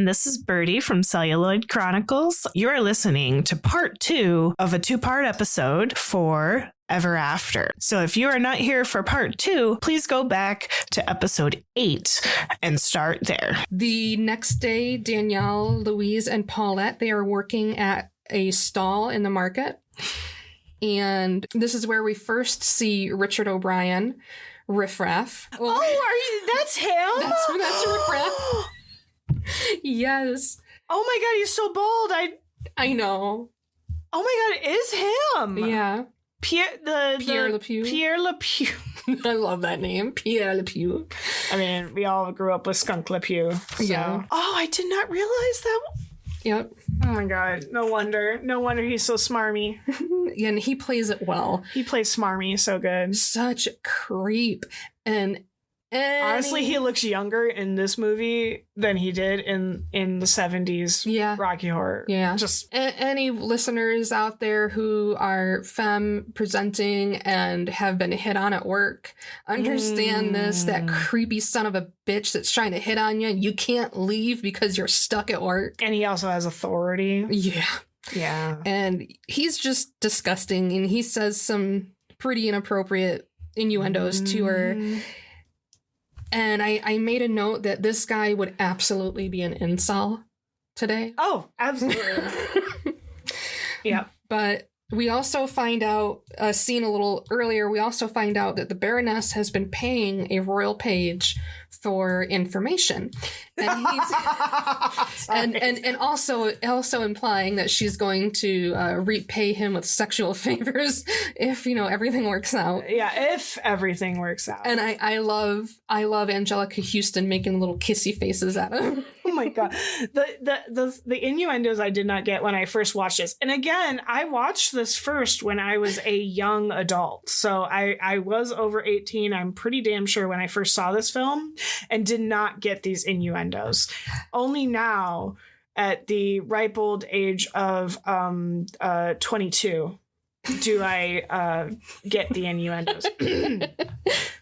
this is Birdy from Celluloid Chronicles. You are listening to part 2 of a 2-part episode for Ever After. So if you are not here for part 2, please go back to episode 8 and start there. The next day, Danielle, Louise, and Paulette, they are working at a stall in the market. And this is where we first see Richard O'Brien, Riff Raff. Well, That's him? That's Riff Raff. Yes. Oh my god, he's so bold. I know. Oh my god, it is him. Yeah. Pierre LePew. Pierre LePew. I love that name. Pierre LePew. I mean, we all grew up with Skunk LePew. So. Yeah. Oh, I did not realize that. Yep. Oh my god. No wonder he's so smarmy. Yeah, and he plays it well. He plays smarmy so good. Such a creep. And honestly, he looks younger in this movie than he did in the 70s Rocky Horror. Yeah. Just any listeners out there who are femme presenting and have been hit on at work, understand this, that creepy son of a bitch that's trying to hit on you and you can't leave because you're stuck at work. And he also has authority. Yeah. Yeah. And he's just disgusting, and he says some pretty inappropriate innuendos to her. And I made a note that this guy would absolutely be an incel today. Oh, absolutely. Yeah. But we also find out, seen a little earlier, we also find out that the Baroness has been paying a royal page for information. And he's and also implying that she's going to repay him with sexual favors if, everything works out. Yeah, if everything works out. And I love Angelica Houston making little kissy faces at him. Oh my god. The innuendos I did not get when I first watched this. And again, I watched this first when I was a young adult. So I was over 18, I'm pretty damn sure, when I first saw this film, and did not get these innuendos. Only now, at the ripe old age of 22, do I get the innuendos.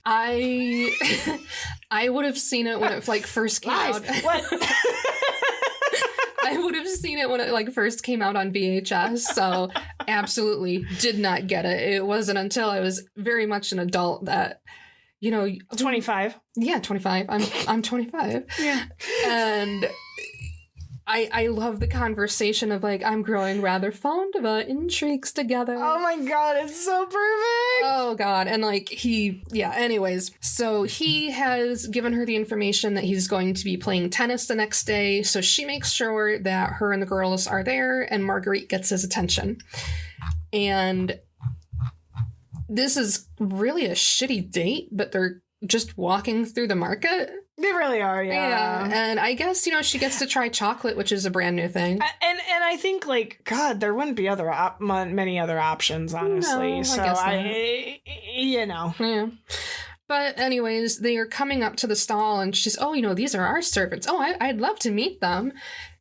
I would have seen it when it first came out. What? I would have seen it when it first came out on VHS, so absolutely did not get it. It wasn't until I was very much an adult that 25. Yeah, 25. I'm 25. Yeah. And I love the conversation of I'm growing rather fond of intrigues together. Oh my god, it's so perfect. Oh god. And anyways. So he has given her the information that he's going to be playing tennis the next day. So she makes sure that her and the girls are there, and Marguerite gets his attention. And this is really a shitty date, but they're just walking through the market. They really are, yeah. And I guess, she gets to try chocolate, which is a brand new thing. And I think, God, there wouldn't be many other options, honestly. No, so Yeah. But anyways, they are coming up to the stall, and she's, these are our servants. Oh, I'd love to meet them.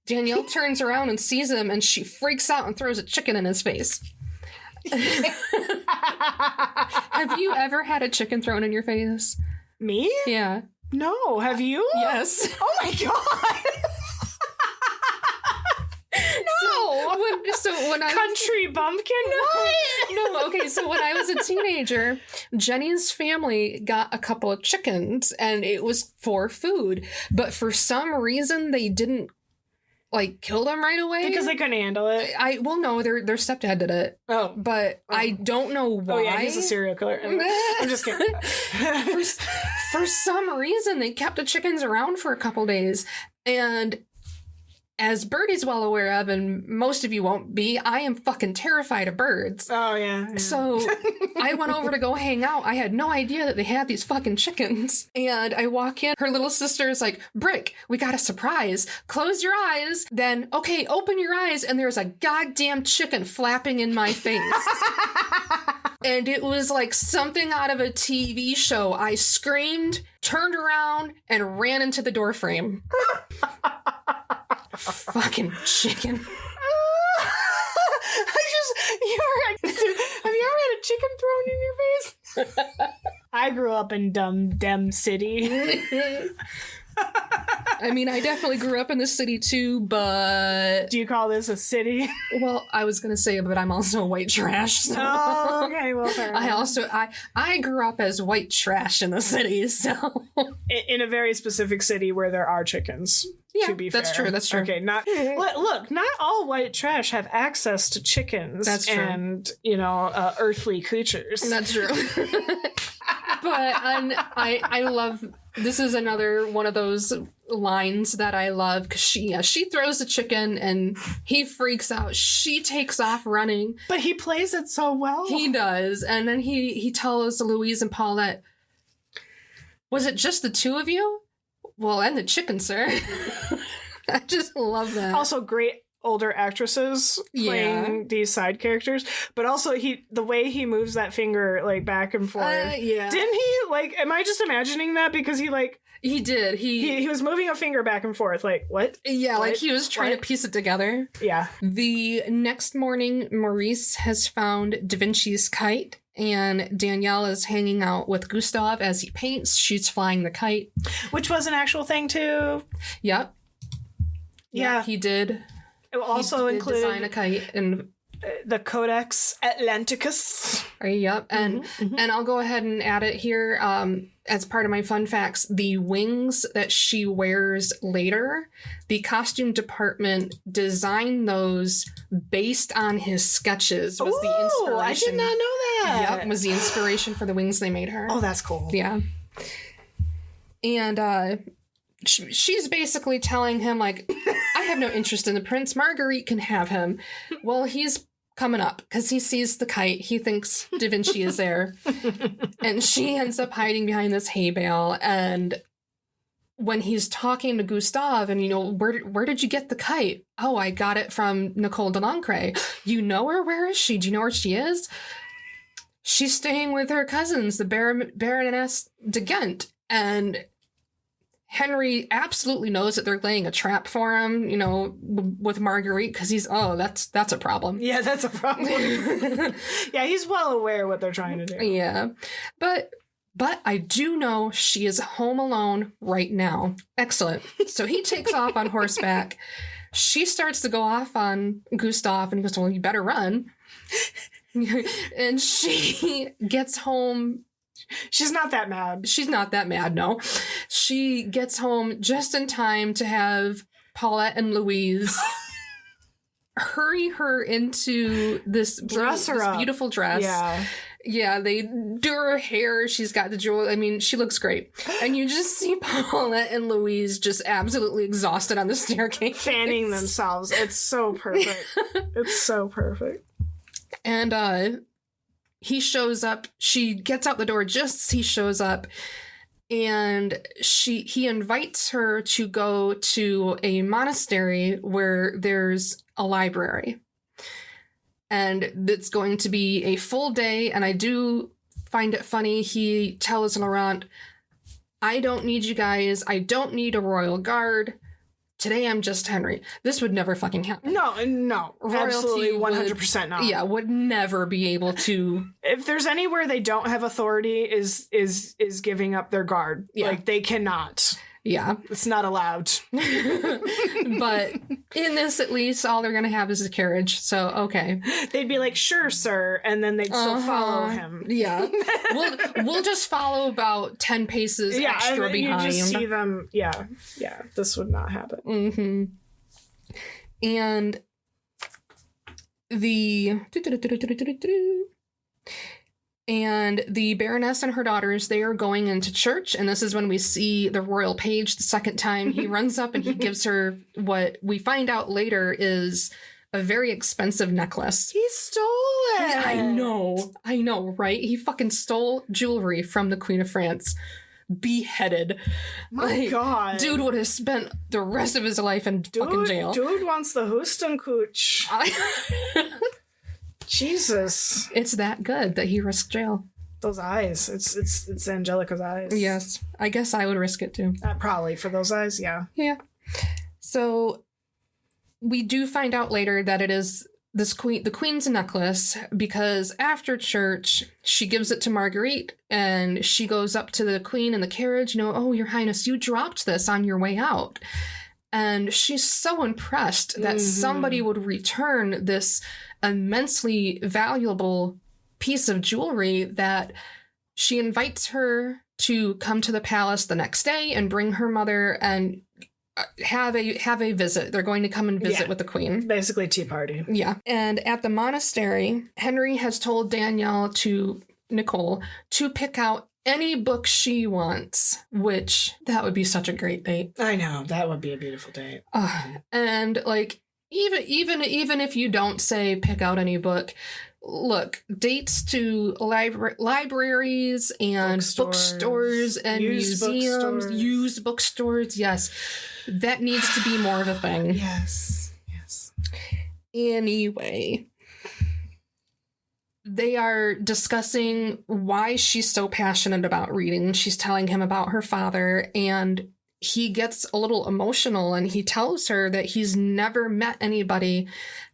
Danielle turns around and sees him, and she freaks out and throws a chicken in his face. Have you ever had a chicken thrown in your face? Me? Yeah. No. Have you? Yes. Oh my god. No. So when I country bumpkin. No. Okay. So when I was a teenager, Jenny's family got a couple of chickens, and it was for food. But for some reason, they didn't kill them right away because they couldn't handle it. No, their stepdad did it. Oh, but I don't know why. Oh yeah, he's a serial killer. I'm just kidding. For some reason, they kept the chickens around for a couple days, and as Birdy's well aware of, and most of you won't be, I am fucking terrified of birds. Oh, yeah. So I went over to go hang out. I had no idea that they had these fucking chickens. And I walk in. Her little sister is like, Brick, we got a surprise. Close your eyes. Then, okay, open your eyes. And there's a goddamn chicken flapping in my face. And it was like something out of a TV show. I screamed, turned around, and ran into the doorframe. Fucking chicken. Have you ever had a chicken thrown in your face? I grew up in Dem City. I mean, I definitely grew up in the city too, but... Do you call this a city? Well, I was going to say, but I'm also white trash. So. Oh, okay. Well, fair enough. I grew up as white trash in the city, so... In a very specific city where there are chickens. Yeah, to be fair. That's true. Okay, look, not all white trash have access to chickens. That's true. And, earthly creatures. That's true. But I love, this is another one of those lines that I love, because she throws the chicken and he freaks out. She takes off running. But he plays it so well. He does. And then he tells Louise and Paulette, was it just the two of you? Well, and the chicken, sir. I just love that. Also, great older actresses playing these side characters, but also the way he moves that finger like back and forth. Yeah. Didn't he am I just imagining that because he did. He was moving a finger back and forth. Like, what? Yeah, what? Like he was trying to piece it together. Yeah. The next morning, Maurice has found Da Vinci's kite, and Danielle is hanging out with Gustav as he paints. She's flying the kite. Which was an actual thing, too. Yep. Yeah. He did. It also included design a kite and the Codex Atlanticus. Yep. And and I'll go ahead and add it here as part of my fun facts. The wings that she wears later, the costume department designed those based on his sketches. Was the inspiration. I did not know that. Yep, was the inspiration for the wings they made her. Oh, that's cool. Yeah. And she's basically telling him, like, I have no interest in the prince. Marguerite can have him. Well, he's coming up because he sees the kite. He thinks Da Vinci is there. And she ends up hiding behind this hay bale. And when he's talking to Gustave and, where did you get the kite? Oh, I got it from Nicole de Lancre. You know her? Where is she? Do you know where she is? She's staying with her cousins, the Baroness de Ghent. And Henry absolutely knows that they're laying a trap for him, with Marguerite, because that's a problem. Yeah, that's a problem. Yeah, he's well aware what they're trying to do. Yeah. But I do know she is home alone right now. Excellent. So he takes off on horseback. She starts to go off on Gustav, and he goes, well, you better run. And she gets home. She's not that mad. She's not that mad, no. She gets home just in time to have Paulette and Louise hurry her into this beautiful dress. Yeah. Yeah, they do her hair. She's got the jewel. I mean, she looks great. And you just see Paulette and Louise just absolutely exhausted on the staircase. Fanning themselves. It's so perfect. It's so perfect. And he shows up. She gets out the door just as he shows up. And he invites her to go to a monastery where there's a library. And it's going to be a full day. And I do find it funny. He tells Laurent, I don't need you guys. I don't need a royal guard. Today I'm just Henry. This would never fucking happen. No. Royalty absolutely 100% not. Yeah, would never be able to. If there's anywhere they don't have authority is giving up their guard. Yeah. Like, they cannot. Yeah. It's not allowed. But in this, at least, all they're going to have is a carriage. So, okay. They'd be like, sure, sir. And then they'd still follow him. Yeah. We'll just follow about 10 paces extra behind. You just see them. Yeah. Yeah. This would not happen. Mm-hmm. And the Baroness and her daughters, they are going into church, and this is when we see the royal page the second time. He runs up and he gives her what we find out later is a very expensive necklace. He stole it! I know, right? He fucking stole jewelry from the Queen of France. Beheaded. My God. Dude would have spent the rest of his life in fucking jail. Dude wants the Hustenkooch. Jesus. It's that good that he risked jail. Those eyes. It's Angelica's eyes. Yes. I guess I would risk it too. Probably for those eyes, yeah. Yeah. So we do find out later that it is the queen's necklace, because after church, she gives it to Marguerite, and she goes up to the queen in the carriage, oh, Your Highness, you dropped this on your way out. And she's so impressed that somebody would return this immensely valuable piece of jewelry that she invites her to come to the palace the next day and bring her mother and have a visit. They're going to come and visit with the queen. Basically tea party. Yeah. And at the monastery, Henry has told Nicole to pick out any book she wants, which that would be such a great date. I know, that would be a beautiful date. And like, even if you don't say pick out any book, look, dates to libraries and bookstores and museums, used bookstores, yes, that needs to be more of a thing. Yes. Anyway, they are discussing why she's so passionate about reading. She's telling him about her father, and he gets a little emotional, and he tells her that he's never met anybody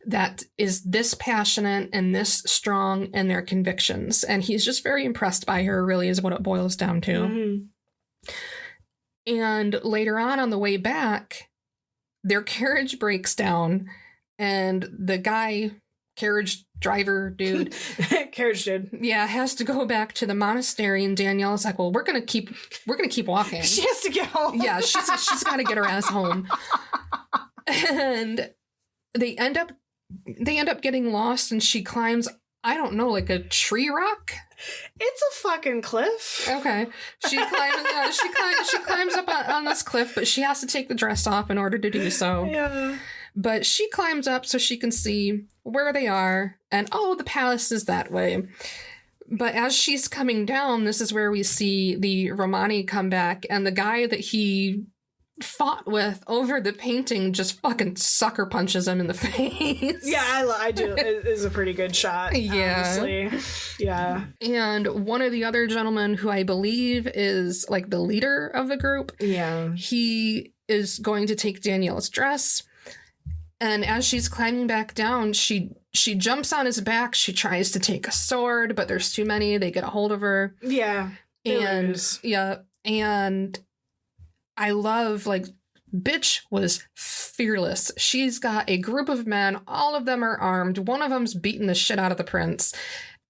that is this passionate and this strong in their convictions. And he's just very impressed by her, really, is what it boils down to. Mm-hmm. And later on the way back, their carriage breaks down, and the carriage driver dude has to go back to the monastery, and Danielle's like, well, we're gonna keep walking. She has to get home. Yeah, she's got to get her ass home. And they end up getting lost, and she climbs, I don't know, like a tree rock. It's a fucking cliff. Okay, she climbs up on this cliff, but she has to take the dress off in order to do so. Yeah. But she climbs up so she can see where they are, and the palace is that way. But as she's coming down, this is where we see the Romani come back, and the guy that he fought with over the painting just fucking sucker punches him in the face. Yeah, I do. It is a pretty good shot. Yeah. Honestly. Yeah. And one of the other gentlemen, who I believe is like the leader of the group, he is going to take Danielle's dress. And as she's climbing back down, she jumps on his back. She tries to take a sword, but there's too many. They get a hold of her. Yeah. And I love, like, bitch was fearless. She's got a group of men. All of them are armed. One of them's beating the shit out of the prince.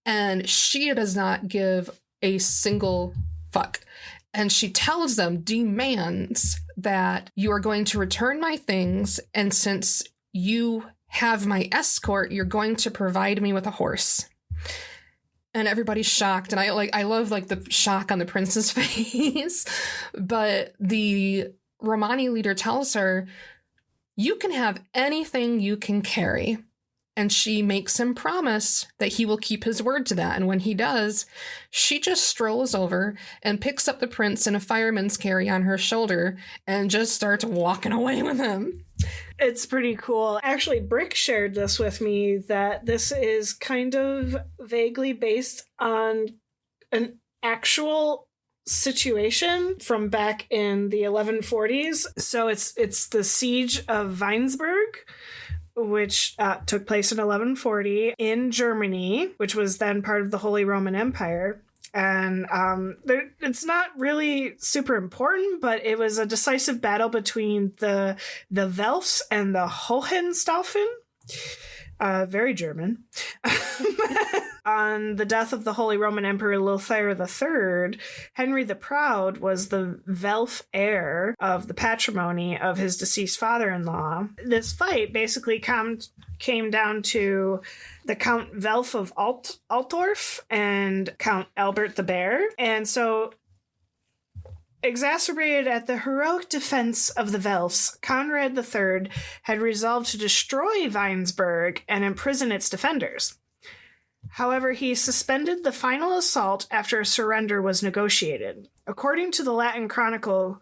And she does not give a single fuck. And she tells them, demands that you are going to return my things. And since you have my escort, you're going to provide me with a horse. And everybody's shocked. And I love like the shock on the prince's face. But the Romani leader tells her, you can have anything you can carry. And she makes him promise that he will keep his word to that. And when he does, she just strolls over and picks up the prince in a fireman's carry on her shoulder and just starts walking away with him. It's pretty cool. Actually, Brick shared this with me, that this is kind of vaguely based on an actual situation from back in the 1140s. So it's the siege of Weinsberg, which took place in 1140 in Germany, which was then part of the Holy Roman Empire. And it's not really super important, but it was a decisive battle between the Welfs and the Hohenstaufen. Very German. On the death of the Holy Roman Emperor Lothair III, Henry the Proud was the Welf heir of the patrimony of his deceased father-in-law. This fight basically came down to the Count Welf of Altdorf and Count Albert the Bear. And so, exacerbated at the heroic defense of the Welfs, Conrad III had resolved to destroy Weinsberg and imprison its defenders. However, he suspended the final assault after a surrender was negotiated. According to the Latin chronicle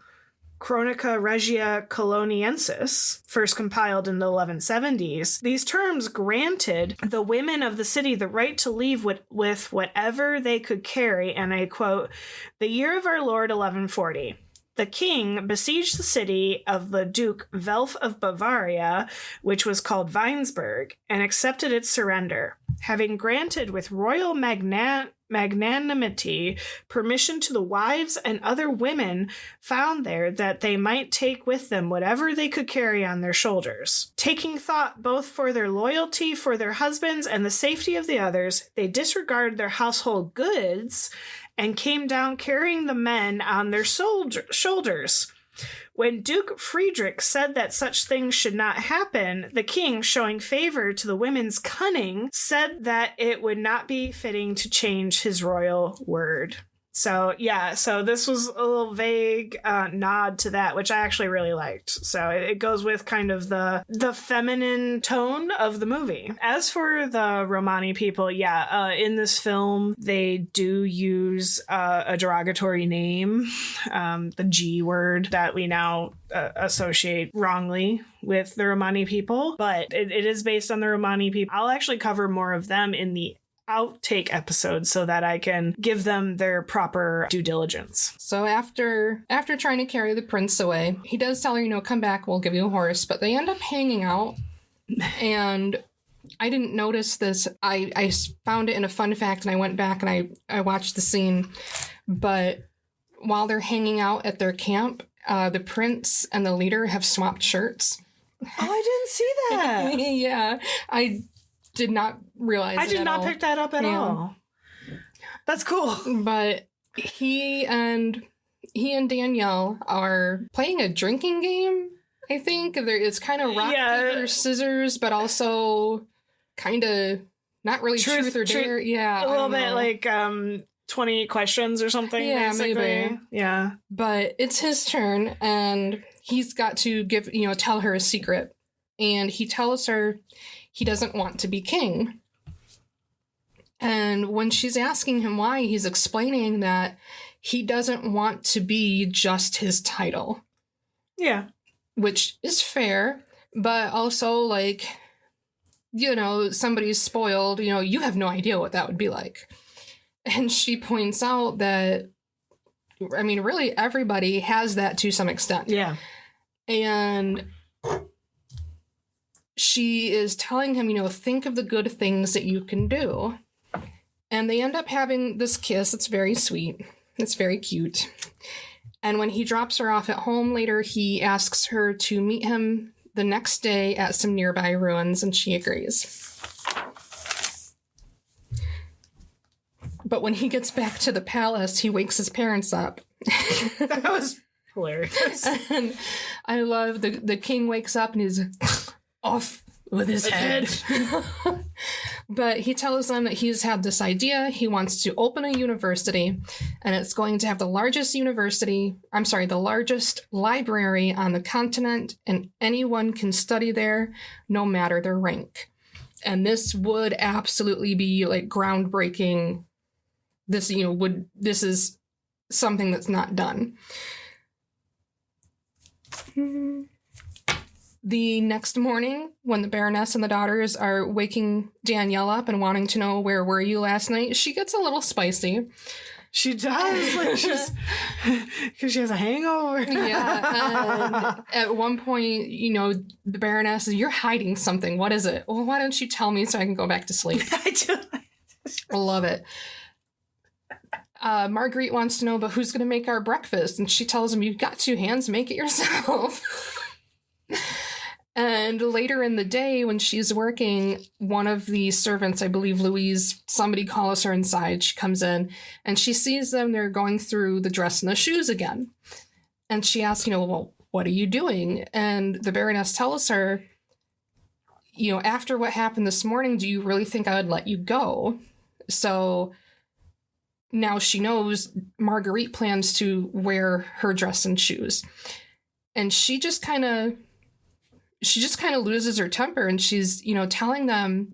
Chronica Regia Coloniensis, first compiled in the 1170s, these terms granted the women of the city the right to leave with whatever they could carry, and I quote, "the year of our Lord 1140. the king besieged the city of the Duke Welf of Bavaria, which was called Weinsberg, and accepted its surrender, having granted with royal magnanimity permission to the wives and other women found there that they might take with them whatever they could carry on their shoulders. Taking thought both for their loyalty for their husbands and the safety of the others, they disregarded their household goods and came down carrying the men on their shoulders. When Duke Friedrich said that such things should not happen, the king, showing favor to the women's cunning, said that it would not be fitting to change his royal word. So, yeah, so this was a little vague nod to that, which I actually really liked. So it goes with kind of the feminine tone of the movie. As for the Romani people, in this film, they do use a derogatory name, the G word that we now associate wrongly with the Romani people, but it is based on the Romani people. I'll actually cover more of them in the outtake episodes so that I can give them their proper due diligence. So after trying to carry the prince away, he does tell her, come back, we'll give you a horse, but they end up hanging out. And I didn't notice this. I found it in a fun fact, and I went back and I watched the scene. But while they're hanging out at their camp, the prince and the leader have swapped shirts. Oh, I didn't see that. Yeah, I did not realize I did not all. pick that up at all. That's cool. But he and Danielle are playing a drinking game, I think. It's kind of rock, paper, scissors, but also kind of not really truth or dare. Yeah. A little bit like 20 questions or something. Yeah, basically. maybe. Yeah. But it's his turn, and he's got to tell her a secret. And he tells her he doesn't want to be king. And when she's asking him why, he's explaining that he doesn't want to be just his title. Yeah. Which is fair, but also, somebody's spoiled, you have no idea what that would be like. And she points out that, really everybody has that to some extent. Yeah. And she is telling him, think of the good things that you can do. And they end up having this kiss. It's very sweet. It's very cute. And when he drops her off at home later, he asks her to meet him the next day at some nearby ruins, and she agrees. But when he gets back to the palace, he wakes his parents up. That was hilarious. And I love the king wakes up and he's off with his head. But he tells them that he's had this idea. He wants to open a university, and it's going to have the largest library on the continent, and anyone can study there, no matter their rank. And this would absolutely be groundbreaking. This is something that's not done. The next morning, when the Baroness and the daughters are waking Danielle up and wanting to know where were you last night, she gets a little spicy. She does, because she has a hangover. Yeah, and at one point, the Baroness is, "You're hiding something. What is it?" "Well, why don't you tell me so I can go back to sleep?" I do. I love it. Marguerite wants to know, but who's going to make our breakfast? And she tells him, "You've got 2 hands, make it yourself." And later in the day, when she's working, one of the servants, I believe Louise, somebody calls her inside. She comes in and she sees them. They're going through the dress and the shoes again. And she asks, "Well, what are you doing?" And the Baroness tells her, "After what happened this morning, do you really think I would let you go?" So now she knows Marguerite plans to wear her dress and shoes. And she just kind of loses her temper, and she's, telling them,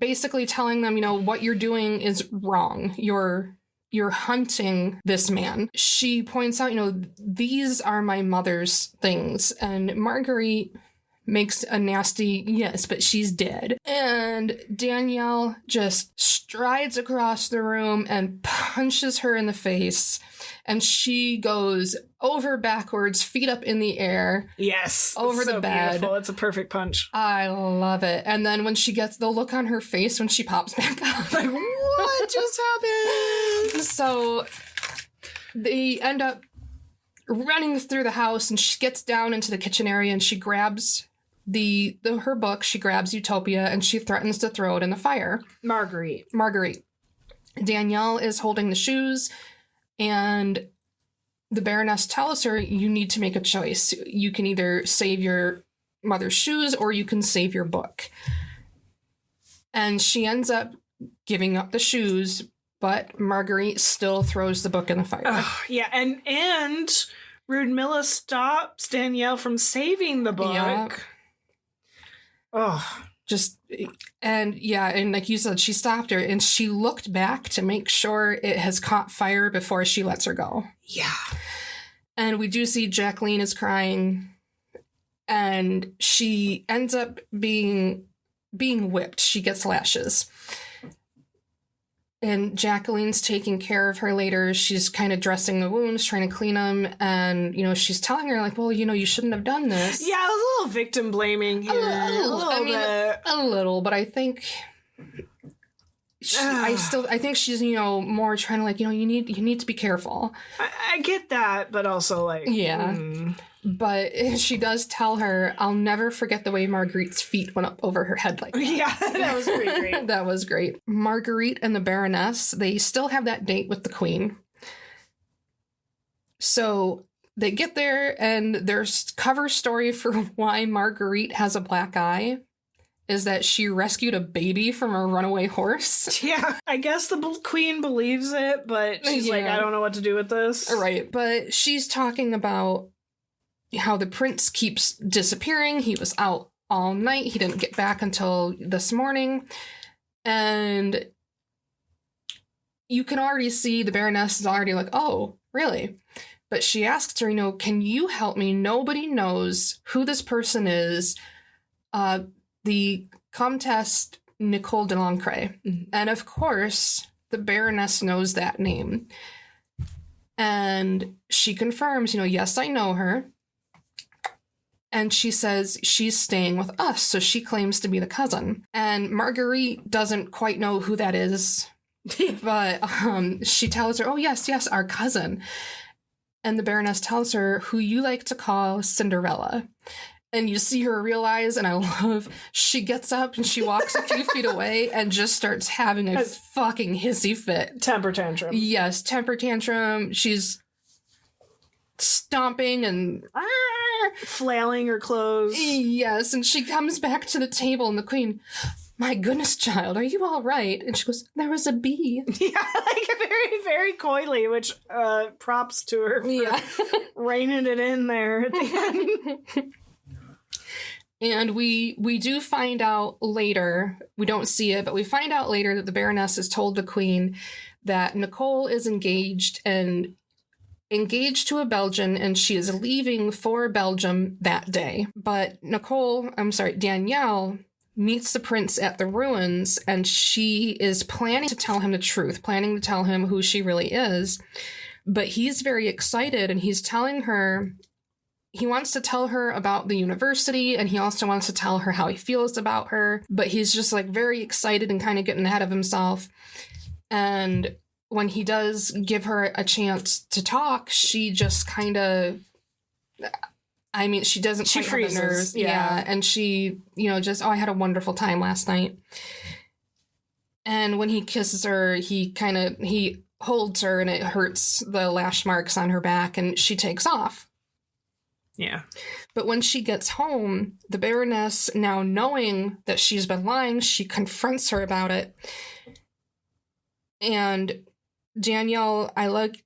what you're doing is wrong. You're hunting this man. She points out, these are my mother's things. And Marguerite makes a nasty yes, but she's dead. And Danielle just strides across the room and punches her in the face. And she goes over backwards, feet up in the air. Yes. Over the bed. Beautiful. It's a perfect punch. I love it. And then when she gets the look on her face when she pops back up. Like, what just happened? So they end up running through the house, and she gets down into the kitchen area, and she grabs her book. She grabs Utopia, and she threatens to throw it in the fire. Marguerite. Danielle is holding the shoes, and the Baroness tells her, you need to make a choice. You can either save your mother's shoes or you can save your book. And she ends up giving up the shoes, but Marguerite still throws the book in the fire. Yeah, and Rudmilla stops Danielle from saving the book. Yeah. Oh. And like you said, she stopped her and she looked back to make sure it has caught fire before she lets her go. Yeah. And we do see Jacqueline is crying, and she ends up being whipped. She gets lashes. And Jacqueline's taking care of her later. She's kind of dressing the wounds, trying to clean them. And, she's telling her, like, well, you shouldn't have done this. Yeah, it was a little victim blaming here. A little, but I think I think she's, more trying to, like, you need to be careful. I get that, but also, like... Yeah. But she does tell her, I'll never forget the way Marguerite's feet went up over her head like that. Yeah, that was pretty great. That was great. Marguerite and the Baroness, they still have that date with the Queen. So they get there, and their cover story for why Marguerite has a black eye is that she rescued a baby from a runaway horse. Yeah, I guess the Queen believes it, but she's like, I don't know what to do with this. Right, but she's talking about how the prince keeps disappearing. He was out all night. He didn't get back until this morning. And you can already see the Baroness is already like, oh, really? But she asks her, can you help me? Nobody knows who this person is. The Comtesse Nicole de Lancre. Mm-hmm. And of course, the Baroness knows that name. And she confirms, yes, I know her. And she says she's staying with us, so she claims to be the cousin. And Marguerite doesn't quite know who that is, but she tells her, oh, yes, our cousin. And the Baroness tells her, who you like to call Cinderella. And you see her realize, and I love, she gets up and she walks a few feet away and just starts having a fucking hissy fit. Temper tantrum. Yes, temper tantrum. She's stomping and flailing her clothes. Yes, and she comes back to the table, and the Queen, my goodness, child, are you all right? And she goes, there was a bee. Yeah, like very, very coyly, which props to her for reining it in there at the end. And we do find out later, we don't see it, but we find out later that the Baroness has told the Queen that Nicole is engaged to a Belgian, and she is leaving for Belgium that day. But Danielle meets the prince at the ruins, and she is planning to tell him the truth, planning to tell him who she really is. But he's very excited, and he's telling her, he wants to tell her about the university, and he also wants to tell her how he feels about her. But he's just like very excited and kind of getting ahead of himself. And when he does give her a chance to talk, she just kind of, she doesn't quite have the nerves. Yeah. And she, I had a wonderful time last night. And when he kisses her, he holds her, and it hurts the lash marks on her back, and she takes off. Yeah. But when she gets home, the Baroness, now knowing that she's been lying, she confronts her about it. And Danielle,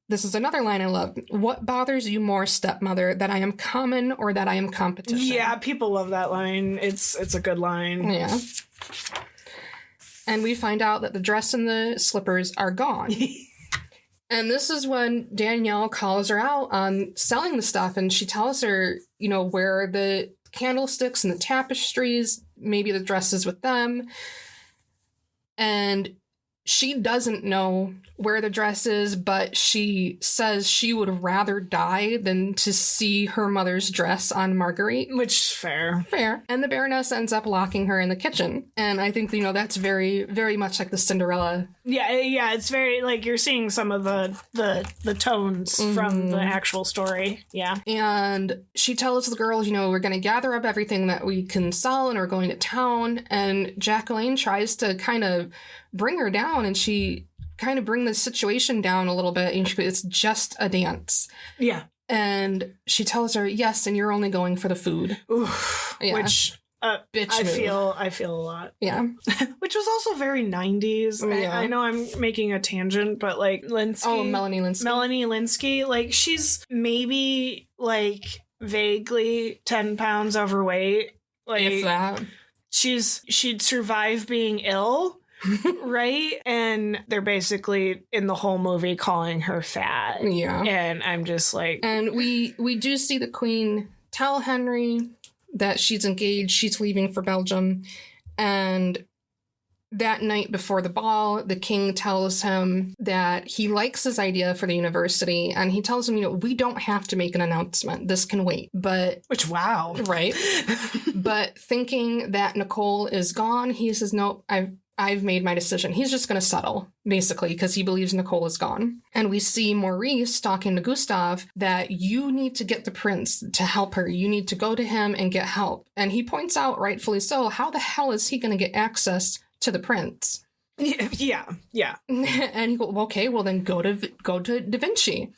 this is another line I love. What bothers you more, stepmother, that I am common or that I am competition? Yeah, people love that line. It's a good line. Yeah. And we find out that the dress and the slippers are gone. And this is when Danielle calls her out on selling the stuff, and she tells her, where the candlesticks and the tapestries, maybe the dresses with them. And she doesn't know where the dress is, but she says she would rather die than to see her mother's dress on Marguerite. Which is fair. Fair. And the Baroness ends up locking her in the kitchen. And I think, that's very, very much like the Cinderella. Yeah, it's very, like, you're seeing some of the tones from the actual story. Yeah. And she tells the girls, we're going to gather up everything that we can sell and we're going to town. And Jacqueline tries to kind of bring her down, and she kind of bring the situation down a little bit, and it's just a dance. Yeah. And she tells her, yes, and you're only going for the food. Oof. Yeah. Which bitch I feel a lot. Yeah. Which was also very 90s. Yeah. I know I'm making a tangent, but like Linsky. Oh, Melanie Linsky. Like, she's maybe like vaguely 10 pounds overweight. Like, if that. She'd survive being ill. Right? And they're basically in the whole movie calling her fat. Yeah. And I'm just like... And we do see the Queen tell Henry that she's engaged, she's leaving for Belgium. And that night before the ball, the king tells him that he likes his idea for the university. And he tells him, we don't have to make an announcement. This can wait. But... Which, wow. Right. But thinking that Nicole is gone, he says, nope, I've made my decision. He's just going to settle, basically, because he believes Nicole is gone. And we see Maurice talking to Gustave that you need to get the prince to help her. You need to go to him and get help. And he points out, rightfully so, how the hell is he going to get access to the prince? Yeah. And he goes, okay, well then go to Da Vinci.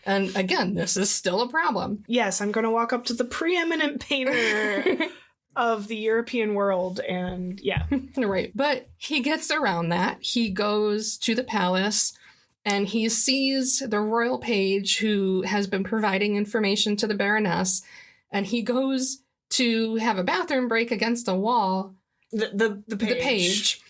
And again, this is still a problem. Yes, I'm going to walk up to the preeminent painter of the European world, and yeah. Right. But he gets around that. He goes to the palace, and he sees the royal page who has been providing information to the Baroness, and he goes to have a bathroom break against a wall. The page.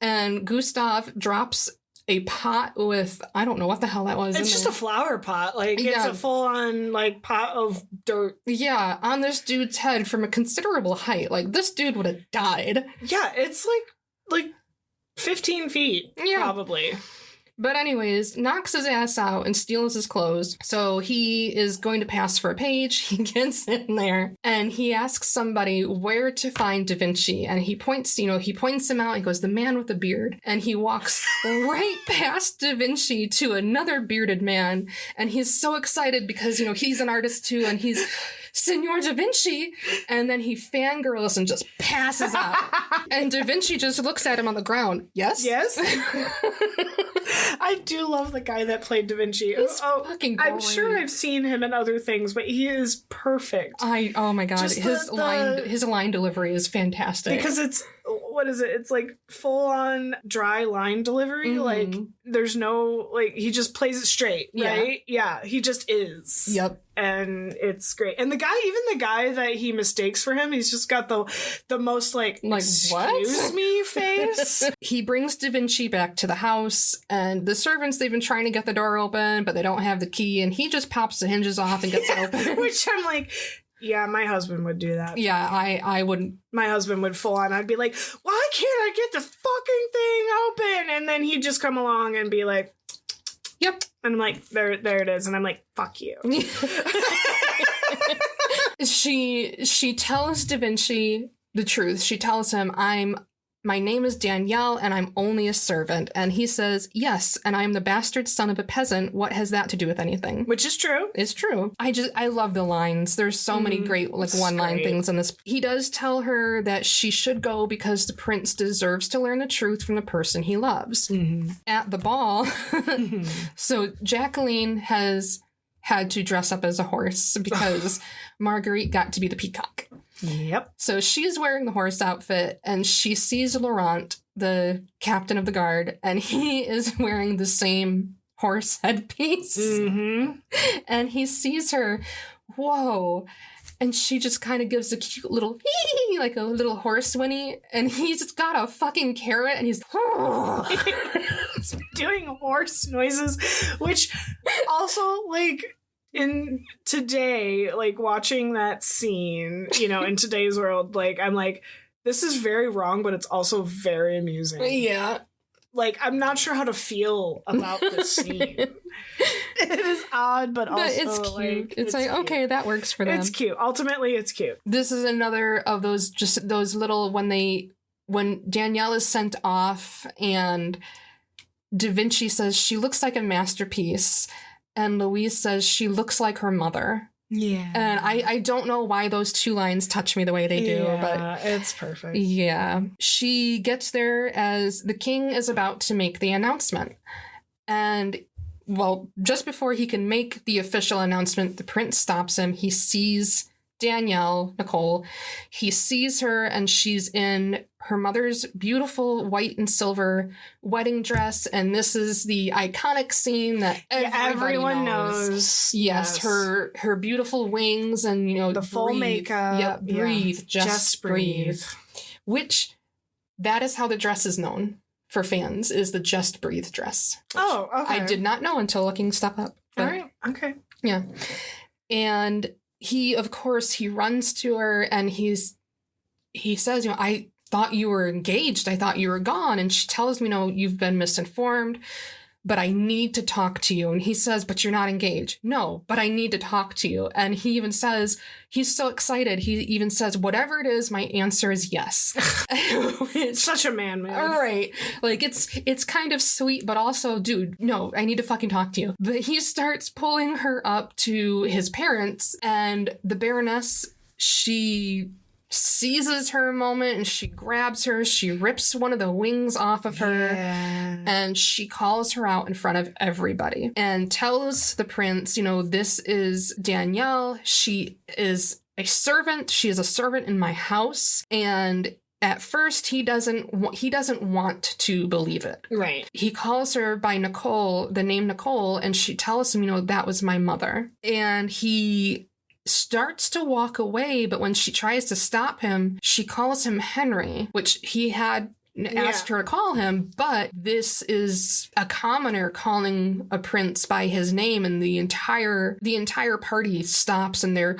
And Gustave drops a pot with, I don't know what the hell that was. It's just a flower pot. Like, it's a full-on, like, pot of dirt. Yeah, on this dude's head from a considerable height. Like, this dude would have died. Yeah, it's like 15 feet, probably. But anyways, knocks his ass out and steals his clothes. So he is going to pass for a page. He gets in there and he asks somebody where to find Da Vinci. And he points him out. He goes, the man with the beard. And he walks right past Da Vinci to another bearded man. And he's so excited because, he's an artist too. And he's Signor Da Vinci. And then he fangirls and just passes out. And Da Vinci just looks at him on the ground. Yes? Yes. I do love the guy that played Da Vinci. He's fucking great. I'm sure I've seen him in other things, but he is perfect. Oh my god, just his line delivery is fantastic. Because it's, what is it? It's like full on dry line delivery. Mm-hmm. Like, there's no, like, he just plays it straight, right? Yeah, he just is. Yep. And it's great. And even the guy that he mistakes for him, he's just got the most like excuse what? Me face. He brings Da Vinci back to the house, and the servants, they've been trying to get the door open, but they don't have the key, and he just pops the hinges off and gets it open. Which I'm like, yeah, my husband would do that. Yeah, I wouldn't. My husband would full on. I'd be like, why can't I get this fucking thing open? And then he'd just come along and be like, yep. And I'm like, there it is. And I'm like, fuck you. She tells Da Vinci the truth. She tells him, my name is Danielle, and I'm only a servant. And he says, yes, and I'm the bastard son of a peasant. What has that to do with anything? Which is true. It's true. I love the lines. There's so many great, like, one-line things in this. He does tell her that she should go because the prince deserves to learn the truth from the person he loves. Mm-hmm. At the ball, so Jacqueline has had to dress up as a horse because Marguerite got to be the peacock. Yep. So she's wearing the horse outfit, and she sees Laurent, the captain of the guard, and he is wearing the same horse headpiece. Mm-hmm. And he sees her. Whoa. And she just kind of gives a cute little hee, like a little horse whinny, and he's got a fucking carrot, and he's doing horse noises, which also, like, in today, like watching that scene, you know, in today's world, like I'm like, this is very wrong, but it's also very amusing. Yeah. Like, I'm not sure how to feel about this scene. It is odd, but also it's cute. like it's like, cute. Okay, that works for them. It's cute. Ultimately, it's cute. This is another of those little when Danielle is sent off and Da Vinci says she looks like a masterpiece, and Louise says she looks like her mother. Yeah. And I don't know why those two lines touch me the way they do, but it's perfect. Yeah. She gets there as the king is about to make the announcement. And, well, just before he can make the official announcement, the prince stops him. He sees Nicole. He sees her, and she's in her mother's beautiful white and silver wedding dress, and this is the iconic scene that everyone knows. Yes, her beautiful wings and, you know, the full makeup. Yeah, breathe, just breathe. Which, that is how the dress is known for fans, is the Just Breathe dress. Oh, okay. I did not know until looking stuff up. All right, okay. Yeah. And he, of course, he runs to her and he says, you know, I thought you were engaged. I thought you were gone. And she tells me, no, you've been misinformed, but I need to talk to you. And he says, but you're not engaged. No, but I need to talk to you. And he even says, he's so excited. He even says, whatever it is, my answer is yes. Such a man move. Right. Like, it's kind of sweet, but also, dude, no, I need to fucking talk to you. But he starts pulling her up to his parents, and the Baroness, she seizes her a moment and she grabs her. She rips one of the wings off of her and she calls her out in front of everybody and tells the prince, you know, this is Danielle. She is a servant. She is a servant in my house. And at first he doesn't want to believe it. Right. He calls her by Nicole, the name Nicole, and she tells him, you know, that was my mother. And he starts to walk away, but when she tries to stop him, she calls him Henry, which he had asked her to call him, but this is a commoner calling a prince by his name, and the entire party stops and they're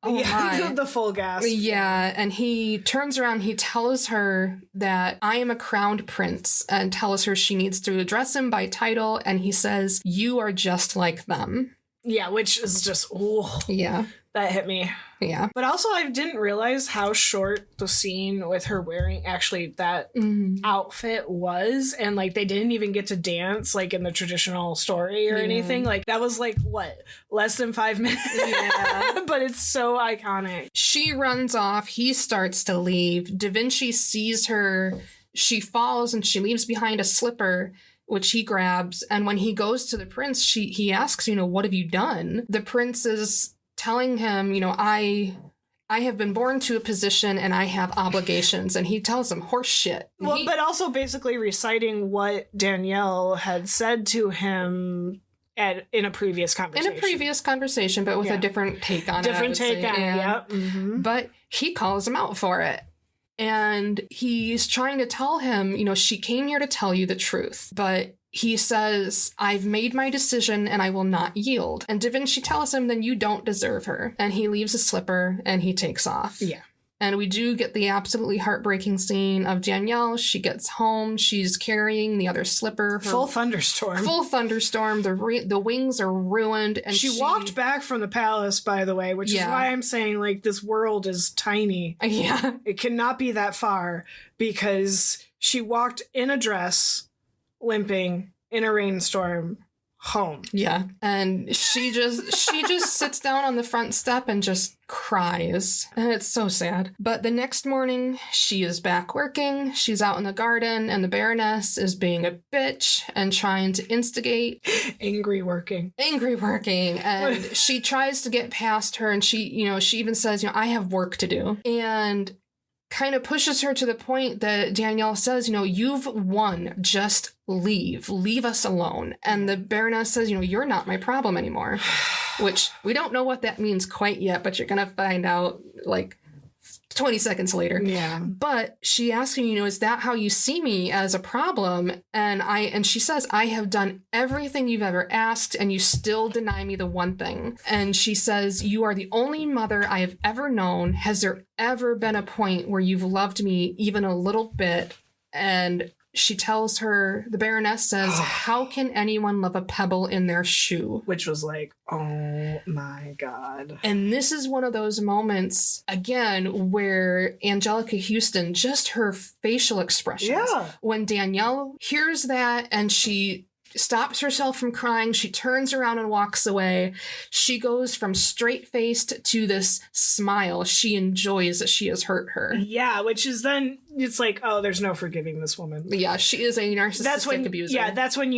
my. The full gasp. Yeah, and he turns around, he tells her that I am a crowned prince, and tells her she needs to address him by title, and he says, you are just like them. Yeah, which is just, oh. Yeah. That hit me. Yeah. But also, I didn't realize how short the scene with her wearing actually that outfit was. And, like, they didn't even get to dance, like, in the traditional story or anything. Like, that was, like, what? Less than 5 minutes? Yeah. But it's so iconic. She runs off. He starts to leave. Da Vinci sees her. She falls and she leaves behind a slipper, which he grabs. And when he goes to the prince, he asks, you know, what have you done? The prince is telling him, you know, I have been born to a position and I have obligations. And he tells him horse shit. But also basically reciting what Danielle had said to him in a previous conversation. But with a different take on it. Different take on it, yep. Mm-hmm. But he calls him out for it. And he's trying to tell him, you know, she came here to tell you the truth. But he says, I've made my decision and I will not yield. And Da Vinci tells him, then you don't deserve her. And he leaves a slipper and he takes off. Yeah. And we do get the absolutely heartbreaking scene of Danielle. She gets home. She's carrying the other slipper. Full thunderstorm. The wings are ruined. And she walked back from the palace, by the way, which is why I'm saying, like, this world is tiny. Yeah. It cannot be that far because she walked in a dress, limping, in a rainstorm, home. Yeah. And she just sits down on the front step and just cries. And it's so sad. But the next morning, she is back working. She's out in the garden, and the Baroness is being a bitch and trying to instigate. Angry working. And she tries to get past her, and she even says, you know, I have work to do. And kind of pushes her to the point that Danielle says, you know, you've won, just leave us alone. And the Baroness says, you know, you're not my problem anymore, which we don't know what that means quite yet, but you're going to find out like 20 seconds later. Yeah. But she asks him, is that how you see me, as a problem? And she says, I have done everything you've ever asked, and you still deny me the one thing. And she says, you are the only mother I have ever known. Has there ever been a point where you've loved me even a little bit? And she tells her, the Baroness says, how can anyone love a pebble in their shoe? Which was like, oh my God. And this is one of those moments, again, where Angelica Houston, just her facial expressions. Yeah. When Danielle hears that and she stops herself from crying, she turns around and walks away. She goes from straight-faced to this smile. She enjoys that she has hurt her. Yeah, which is then, it's like, oh, there's no forgiving this woman. Yeah, she is a narcissistic abuser. Yeah, that's when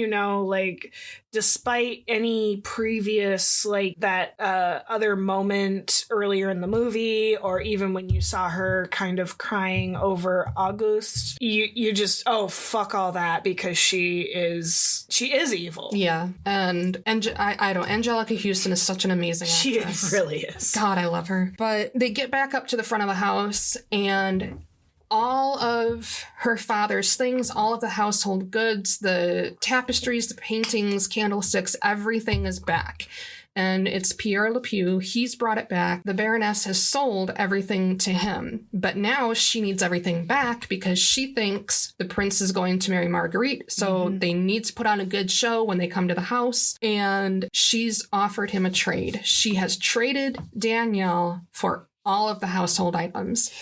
like, despite any previous, like, that other moment earlier in the movie, or even when you saw her kind of crying over August, you just, oh, fuck all that, because she is evil. Yeah, and I don't, Angelica Houston is such an amazing actress. She really is. God, I love her. But they get back up to the front of the house, and all of her father's things, all of the household goods, the tapestries, the paintings, candlesticks, everything is back. And it's Pierre Lepew. He's brought it back. The Baroness has sold everything to him. But now she needs everything back because she thinks the prince is going to marry Marguerite. So they need to put on a good show when they come to the house. And she's offered him a trade. She has traded Danielle for all of the household items.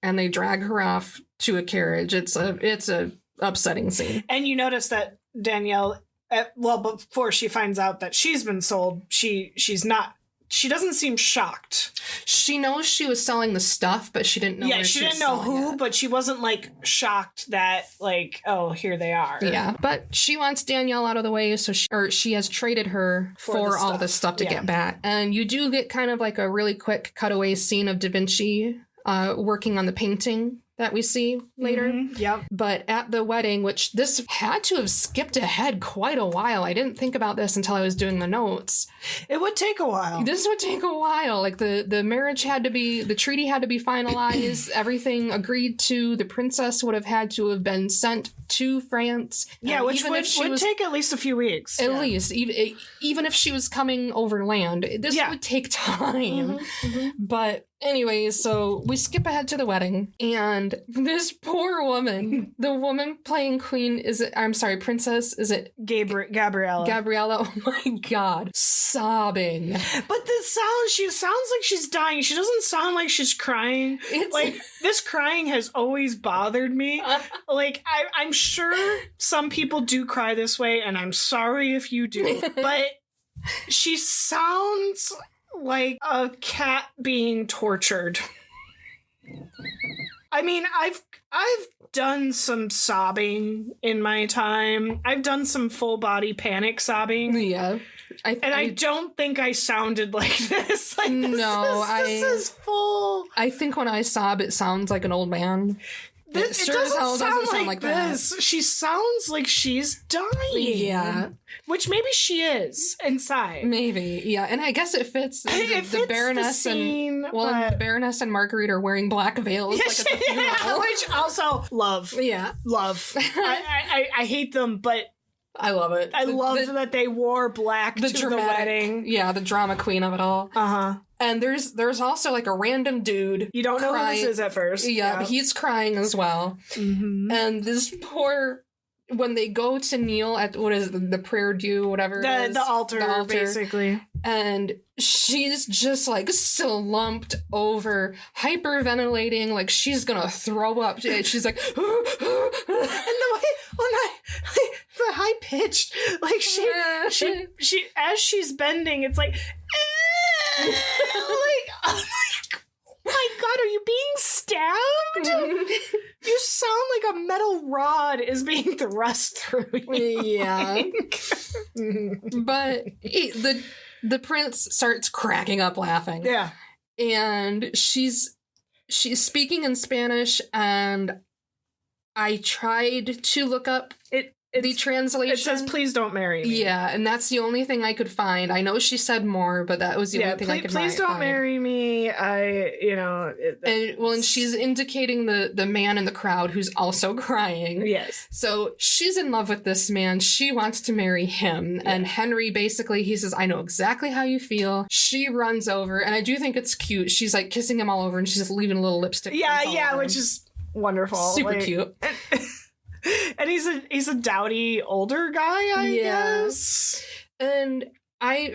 And they drag her off to a carriage. It's a upsetting scene. And you notice that Danielle, before she finds out that she's been sold, she doesn't seem shocked. She knows she was selling the stuff, but she didn't know. Yeah, she didn't know who, but she wasn't like shocked that, like, oh, here they are. Yeah, but she wants Danielle out of the way, so she has traded her for all the stuff to get back. And you do get kind of like a really quick cutaway scene of Da Vinci working on the painting that we see later. Yep. But at the wedding, which this had to have skipped ahead quite a while. I didn't think about this until I was doing the notes. It would take a while. This would take a while. Like the marriage the treaty had to be finalized, everything agreed to. The princess would have had to have been sent to France. Yeah, which would take at least a few weeks. At least, even if she was coming overland, this would take time. But anyways, so we skip ahead to the wedding, and this poor woman, the woman playing Queen, Princess, is it Gabriella? Gabriella, oh my God, sobbing. But she sounds like she's dying. She doesn't sound like she's crying. Like, this crying has always bothered me. Like, I'm sure some people do cry this way, and I'm sorry if you do, but she sounds like a cat being tortured. I mean, I've done some sobbing in my time. I've done some full body panic sobbing. Yeah. I don't think I sounded like this. Like, this is full. I think when I sob, it sounds like an old man. It doesn't sound like this. That. She sounds like she's dying. Yeah. Which maybe she is inside. Maybe, yeah. And I guess it fits the Baroness the Baroness and Marguerite are wearing black veils like at the funeral. Which also love. Yeah. Love. I hate them, but I love it. I love that they wore black to the wedding. Yeah, the drama queen of it all. Uh-huh. And there's also like a random dude. You don't know who this is at first. Yeah, but he's crying as well. And this poor, when they go to kneel at, what is it, the prayer due, whatever it is. The altar, basically. And she's just like slumped over, hyperventilating, like she's gonna throw up. She's like, and the high pitched, like she as she's bending, it's like, oh my God, are you being stabbed? You sound like a metal rod is being thrust through you. Yeah. But the prince starts cracking up laughing. Yeah. And she's speaking in Spanish, and I tried to look up the translation. It says, please don't marry me. Yeah, and that's the only thing I could find. I know she said more, but that was the only thing I could find. Please don't marry me. And she's indicating the man in the crowd who's also crying. Yes. So she's in love with this man. She wants to marry him. Yeah. And Henry basically, he says, I know exactly how you feel. She runs over, and I do think it's cute. She's like kissing him all over, and she's just leaving a little lipstick. Yeah, which is wonderful. Super cute. And he's a dowdy older guy, I guess. And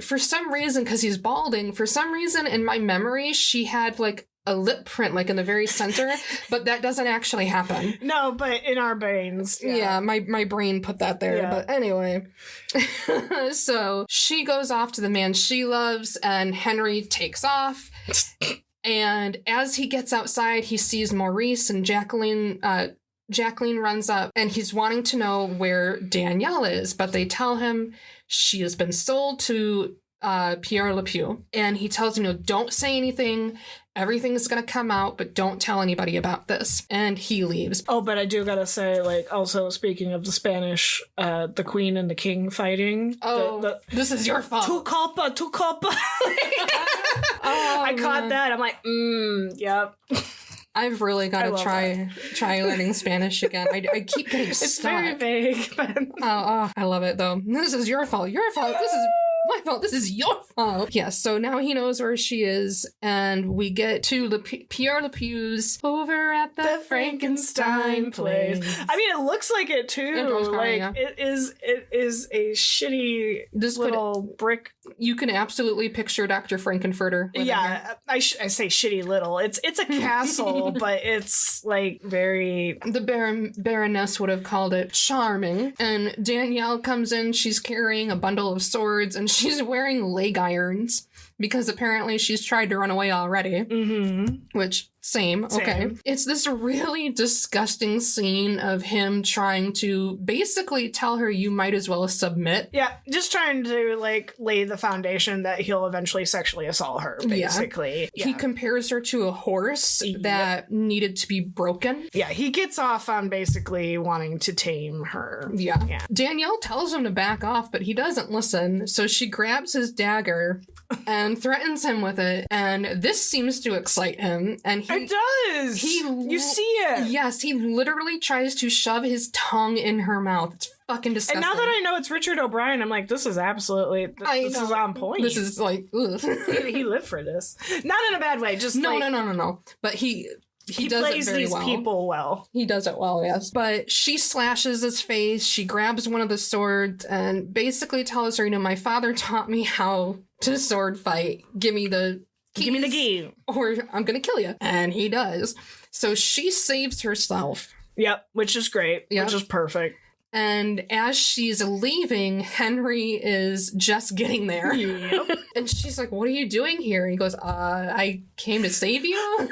for some reason, because he's balding, for some reason in my memory, she had like a lip print like in the very center, but that doesn't actually happen. No, but in our brains. Yeah, my brain put that there. Yeah. But anyway. So she goes off to the man she loves, and Henry takes off. And as he gets outside, he sees Maurice and Jacqueline. Jacqueline runs up, and he's wanting to know where Danielle is, but they tell him she has been sold to Pierre Le Pew. And he tells him, don't say anything. Everything's going to come out, but don't tell anybody about this. And he leaves. Oh, but I do got to say, like, also speaking of the Spanish, the queen and the king fighting. Oh, this is your fault. Tu culpa. I caught that. I'm like, yep. I've really got to try learning Spanish again. I keep getting stuck. It's very vague. But... I love it, though. This is your fault. Your fault. This is my fault. This is your fault. Yeah, so now he knows where she is, and we get to Pierre Le Pew's over at the Frankenstein place. I mean, it looks like it, too. It is a shitty little brick. You can absolutely picture Dr. Frankenfurter. Yeah, I say shitty little. It's a castle, but it's like very... The Baroness would have called it charming. And Danielle comes in, she's carrying a bundle of swords, and she's wearing leg irons because apparently she's tried to run away already. Mm-hmm. Which, same. Okay. It's this really disgusting scene of him trying to basically tell her you might as well submit. Yeah, just trying to like lay the foundation that he'll eventually sexually assault her, basically. Yeah. He compares her to a horse that needed to be broken. Yeah, he gets off on basically wanting to tame her. Yeah. Danielle tells him to back off, but he doesn't listen, so she grabs his dagger and threatens him with it, and this seems to excite him, and it does! You see it! Yes, he literally tries to shove his tongue in her mouth. It's fucking disgusting. And now that I know it's Richard O'Brien, I'm like, this is absolutely... This is on point. This is like... he lived for this. Not in a bad way, just No. But he does plays it very these well. People well. He does it well, yes. But she slashes his face. She grabs one of the swords and basically tells her, my father taught me how to sword fight. Give me the key, or I'm gonna kill you. And he does. So she saves herself. Yep, which is great. Which is perfect. And as she's leaving, Henry is just getting there. Yep. And she's like, what are you doing here? And he goes, I came to save you?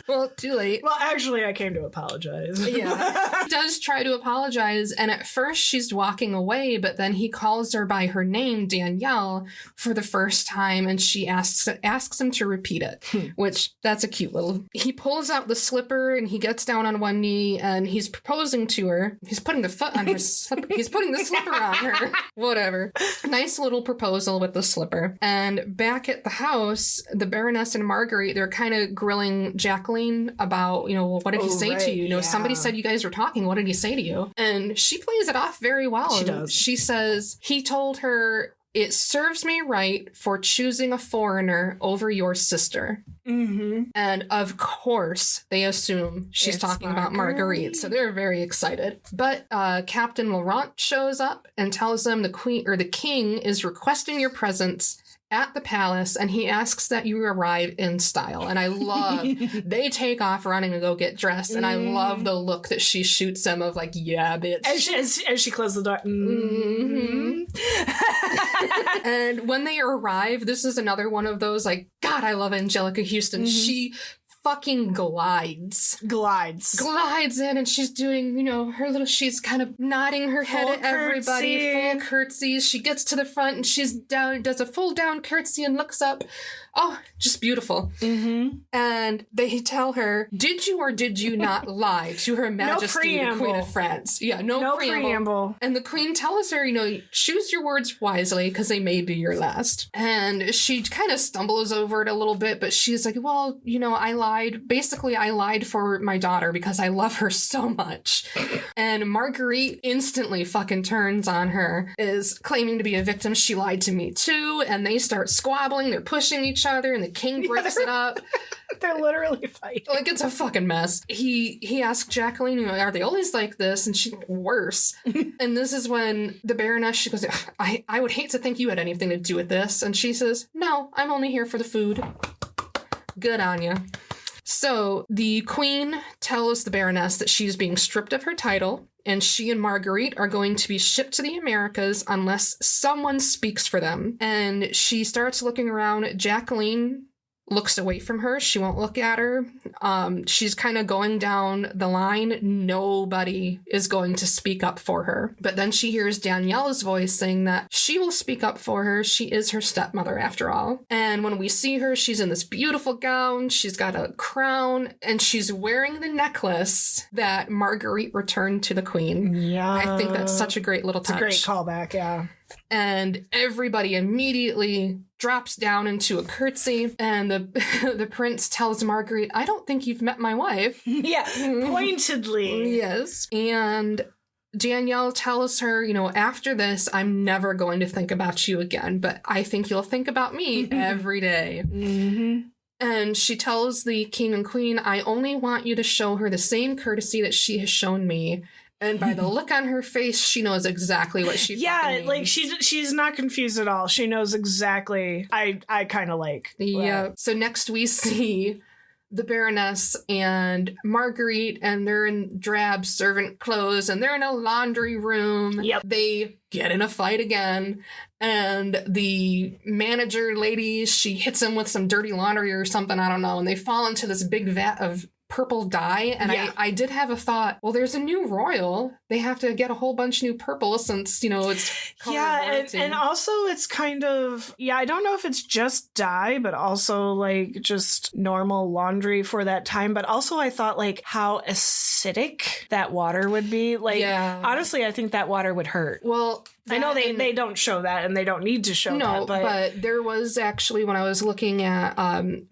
Well, too late. Well, actually, I came to apologize. Yeah. He does try to apologize. And at first, she's walking away, but then he calls her by her name, Danielle, for the first time. And she asks him to repeat it, which that's a cute little... He pulls out the slipper and he gets down on one knee and he's proposing to her. He's putting the foot on her slipper. He's putting the slipper on her. Whatever. Nice little proposal with the slipper. And back at the house, the Baroness and Marguerite, they're kind of grilling Jacqueline about, what did he say to you? Somebody said you guys were talking. What did he say to you? And she plays it off very well. She does. She says, he told her, it serves me right for choosing a foreigner over your sister. Mm-hmm. And of course, they assume she's talking about Marguerite, so they're very excited. But Captain Laurent shows up and tells them the king is requesting your presence at the palace, and he asks that you arrive in style. And I love, they take off running to go get dressed, and I love the look that she shoots him of like, yeah, bitch. As she closes the door. Mm-hmm. And when they arrive, this is another one of those, like, God, I love Angelica Houston. Mm-hmm. She fucking glides in, and she's doing, you know, her little, she's kind of nodding her head at everybody, full curtsies. She gets to the front and she's down, does a full down curtsy and looks up. Oh, just beautiful. Mm-hmm. And they tell her, did you or did you not lie to Her Majesty, the Queen of France? Yeah, no preamble. And the Queen tells her, you know, choose your words wisely because they may be your last. And she kind of stumbles over it a little bit, but she's like, well, you know, I lied. Basically, I lied for my daughter because I love her so much. And Marguerite instantly fucking turns on her, is claiming to be a victim. She lied to me too. And they start squabbling. They're pushing each other, and the king breaks it up. They're literally fighting. Like, it's a fucking mess. He asked Jacqueline, you know, are they always like this? And she's worse. And this is when the Baroness, she goes, I would hate to think you had anything to do with this. And she says, no, I'm only here for the food. Good on you. So the Queen tells the Baroness that she's being stripped of her title, and she and Marguerite are going to be shipped to the Americas unless someone speaks for them. And she starts looking around. Jacqueline looks away from her. She won't look at her. She's kind of going down the line. Nobody is going to speak up for her. But then she hears Danielle's voice saying that she will speak up for her. She is her stepmother after all. And when we see her, she's in this beautiful gown. She's got a crown, and she's wearing the necklace that Marguerite returned to the Queen. Yeah. I think that's such a great little touch. It's a great callback, yeah. And everybody immediately drops down into a curtsy, and the prince tells Marguerite, I don't think you've met my wife. Yeah, pointedly. Yes. And Danielle tells her, you know, after this, I'm never going to think about you again, but I think you'll think about me every day. Mm-hmm. And she tells the king and queen, I only want you to show her the same courtesy that she has shown me. And by the look on her face, she knows exactly what she means. Like she's not confused at all. She knows exactly. I kind of like. Yeah. So next we see the Baroness and Marguerite, and they're in drab servant clothes, and they're in a laundry room. Yep. They get in a fight again, and the manager lady, she hits him with some dirty laundry or something, I don't know, and they fall into this big vat of purple dye. And yeah. I did have a thought, well, there's a new royal. They have to get a whole bunch new purple since, you know, it's color royalty. And also it's kind of, I don't know if it's just dye, but also like just normal laundry for that time. But also I thought like how acidic that water would be. Like, honestly, I think that water would hurt. Well, I know they don't show that, and they don't need to show that. But there was actually, when I was looking at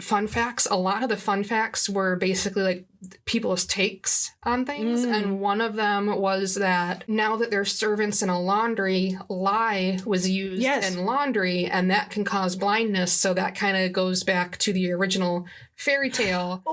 fun facts, a lot of the fun facts were basically like people's takes on things. And one of them was that now that they're servants in a laundry, lye was used in laundry, and that can cause blindness. So that kind of goes back to the original fairy tale.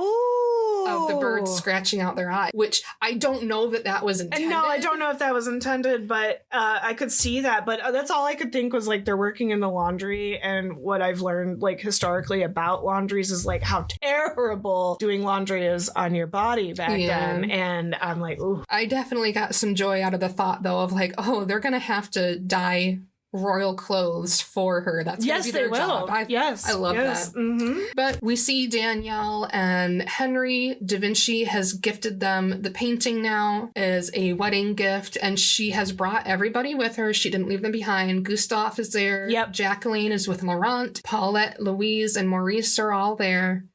Of the birds scratching out their eye, which I don't know that was intended. No, I don't know if that was intended, but I could see that. But that's all I could think was like they're working in the laundry, and what I've learned like historically about laundries is like how terrible doing laundry is on your body back then. And I'm like, ooh. I definitely got some joy out of the thought though of like, oh, they're gonna have to dye royal clothes for her. That's gonna be their job. I love that. Mm-hmm. But we see Danielle and Henry. Da Vinci has gifted them the painting now as a wedding gift, and she has brought everybody with her. She didn't leave them behind. Gustave is there. Yep. Jacqueline is with Laurent. Paulette, Louise, and Maurice are all there.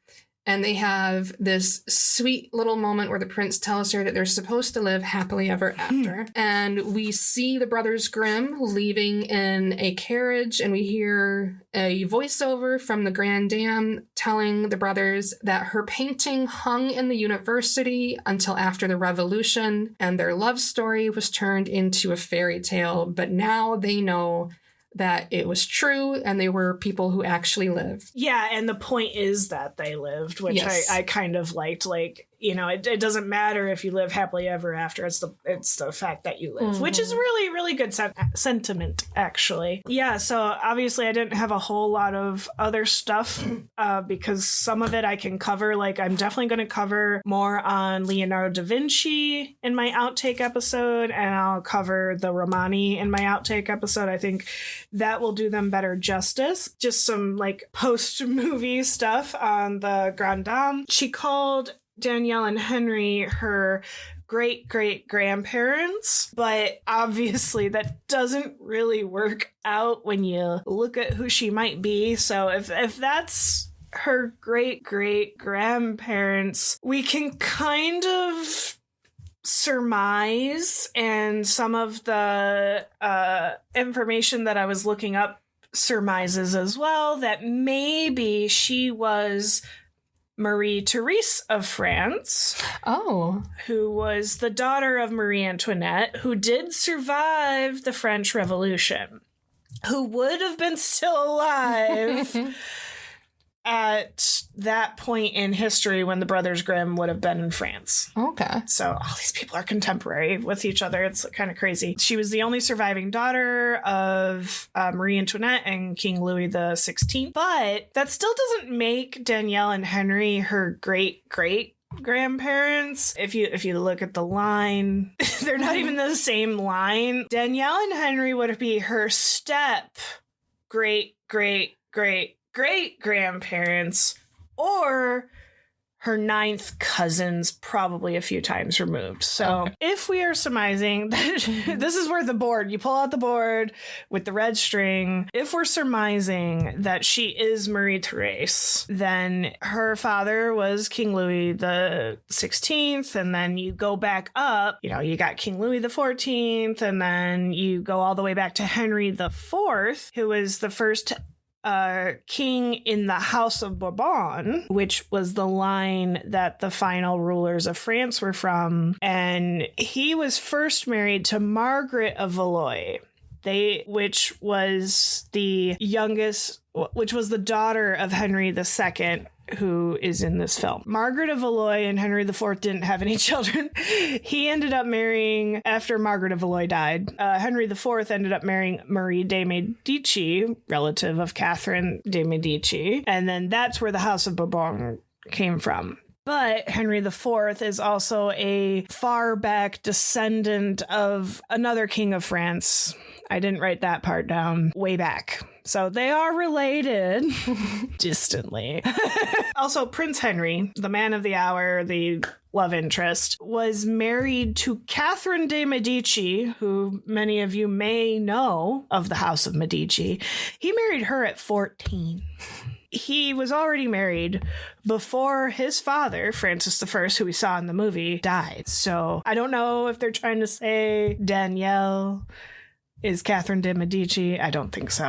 And they have this sweet little moment where the prince tells her that they're supposed to live happily ever after. And we see the brothers Grimm leaving in a carriage, and we hear a voiceover from the Grand Dame telling the brothers that her painting hung in the university until after the revolution, and their love story was turned into a fairy tale. But now they know that it was true, and they were people who actually lived. Yeah, and the point is that they lived, which I kind of liked. Like, it doesn't matter if you live happily ever after. It's the fact that you live, which is really, really good sentiment, actually. Yeah, so obviously I didn't have a whole lot of other stuff because some of it I can cover. Like, I'm definitely going to cover more on Leonardo da Vinci in my outtake episode, and I'll cover the Romani in my outtake episode. I think that will do them better justice. Just some like post-movie stuff on the Grande Dame. She called Danielle and Henry her great-great-grandparents, but obviously that doesn't really work out when you look at who she might be. So if that's her great-great-grandparents, we can kind of surmise, and some of the information that I was looking up surmises as well, that maybe she was Marie Therese of France. Oh. Who was the daughter of Marie Antoinette, who did survive the French Revolution, who would have been still alive at that point in history when the Brothers Grimm would have been in France. Okay. So all these people are contemporary with each other. It's kind of crazy. She was the only surviving daughter of Marie Antoinette and King Louis the 16th. But that still doesn't make Danielle and Henry her great-great-grandparents. If you look at the line, they're not even the same line. Danielle and Henry would be her step great-great-great-great-grandparents, or her ninth cousins, probably a few times removed. So if we are surmising that this is where the board, you pull out the board with the red string. If we're surmising that she is Marie Therese, then her father was King Louis the 16th. And then you go back up, you got King Louis the 14th. And then you go all the way back to Henry the 4th, who was the first king in the House of Bourbon, which was the line that the final rulers of France were from. And he was first married to Margaret of Valois, which was the daughter of Henry II, who is in this film. Margaret of Valois and Henry IV didn't have any children. He ended up marrying, after Margaret of Valois died, Henry IV ended up marrying Marie de Medici, relative of Catherine de Medici. And then that's where the House of Bourbon came from. But Henry IV is also a far back descendant of another king of France. I didn't write that part down. Way back. So they are related distantly. Also, Prince Henry, the man of the hour, the love interest, was married to Catherine de Medici, who many of you may know of the House of Medici. He married her at 14. He was already married before his father, Francis I, who we saw in the movie, died. So I don't know if they're trying to say Danielle is Catherine de Medici. I don't think so.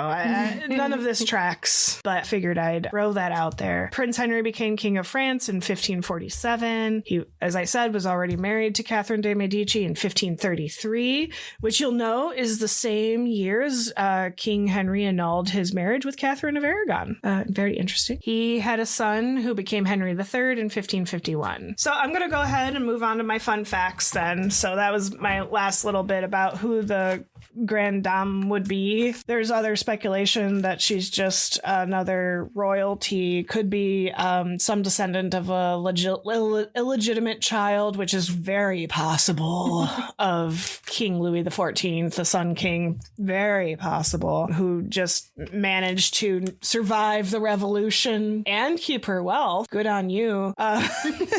None of this tracks, but figured I'd throw that out there. Prince Henry became King of France in 1547. He, as I said, was already married to Catherine de Medici in 1533, which you'll know is the same year as King Henry annulled his marriage with Catherine of Aragon. Very interesting. He had a son who became Henry III in 1551. So I'm going to go ahead and move on to my fun facts then. So that was my last little bit about who the Grande Dame would be. There's other speculation that she's just another royalty, could be some descendant of a illegitimate child, which is very possible, of King Louis XIV, the Sun King, very possible, who just managed to survive the revolution and keep her wealth. Good on you.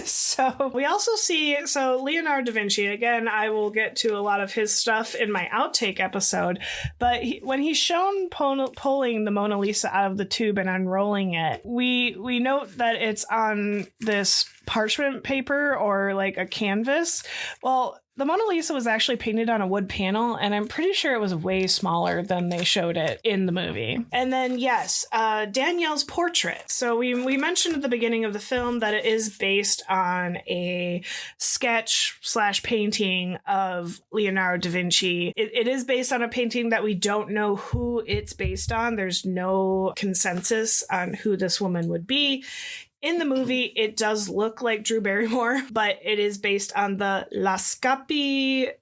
So we also see, Leonardo da Vinci, again, I will get to a lot of his stuff in my outtake episode, but when he's shown pulling the Mona Lisa out of the tube and unrolling it, we note that it's on this parchment paper or like a canvas. Well, the Mona Lisa was actually painted on a wood panel, and I'm pretty sure it was way smaller than they showed it in the movie. And then, yes, Danielle's portrait. So we mentioned at the beginning of the film that it is based on a sketch/painting of Leonardo da Vinci. It is based on a painting that we don't know who it's based on. There's no consensus on who this woman would be. In the movie, it does look like Drew Barrymore, but it is based on the La Scapigliata.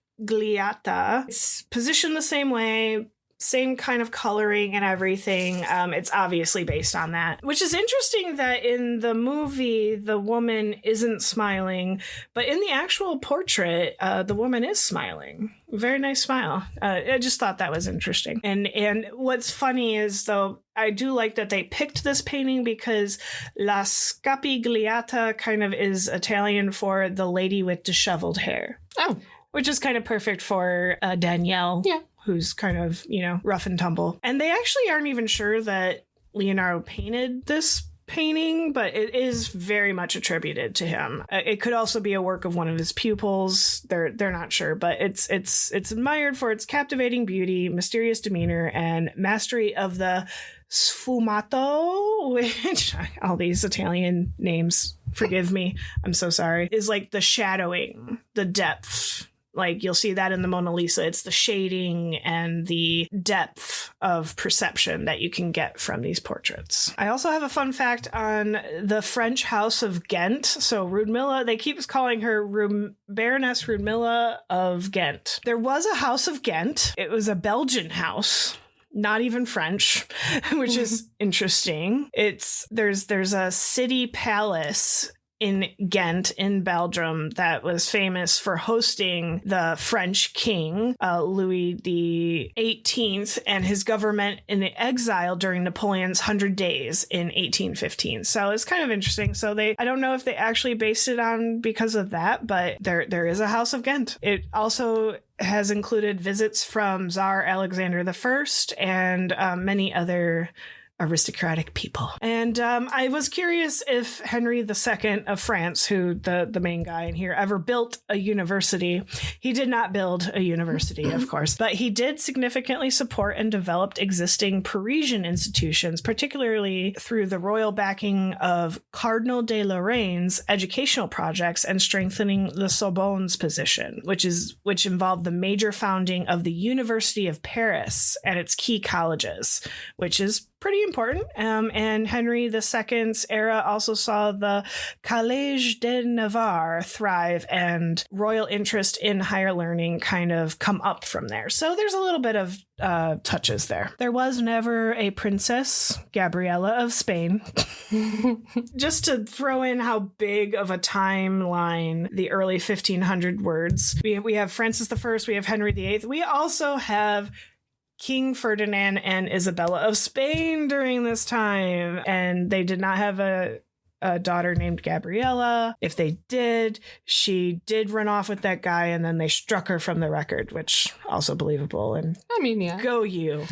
It's positioned the same way, same kind of coloring and everything. It's obviously based on that, which is interesting that in the movie, the woman isn't smiling, but in the actual portrait, the woman is smiling. Very nice smile. I just thought that was interesting. And what's funny is, though, I do like that they picked this painting because La Scapigliata kind of is Italian for the lady with disheveled hair. Oh. Which is kind of perfect for Danielle. Yeah. Who's kind of, rough and tumble. And they actually aren't even sure that Leonardo painted this painting, but it is very much attributed to him. It could also be a work of one of his pupils. They're not sure, but it's admired for its captivating beauty, mysterious demeanor, and mastery of the sfumato, which all these Italian names, forgive me, I'm so sorry, is like the shadowing, the depth. Like, you'll see that in the Mona Lisa. It's the shading and the depth of perception that you can get from these portraits. I also have a fun fact on the French House of Ghent. So Rudmilla, they keep calling her Baroness Rudmilla of Ghent. There was a House of Ghent. It was a Belgian house. Not even French, which is interesting. There's a city palace in Ghent, in Belgium, that was famous for hosting the French king, Louis XVIII, and his government in exile during Napoleon's 100 Days in 1815. So it's kind of interesting. So I don't know if they actually based it on because of that, but there is a House of Ghent. It also has included visits from Tsar Alexander I and many other aristocratic people. And I was curious if Henry II of France, who the main guy in here, ever built a university. He did not build a university, of course, but he did significantly support and developed existing Parisian institutions, particularly through the royal backing of Cardinal de Lorraine's educational projects and strengthening the Sorbonne's position, which involved the major founding of the University of Paris and its key colleges, which is pretty important. And Henry II's era also saw the Collège de Navarre thrive and royal interest in higher learning kind of come up from there. So there's a little bit of touches there. There was never a Princess Gabriella of Spain. Just to throw in how big of a timeline the early 1500 words. We have Francis I, we have Henry VIII. We also have King Ferdinand and Isabella of Spain during this time, and they did not have a daughter named Gabriella. If they did, she did run off with that guy, and then they struck her from the record, which also believable. And I mean, yeah, go you.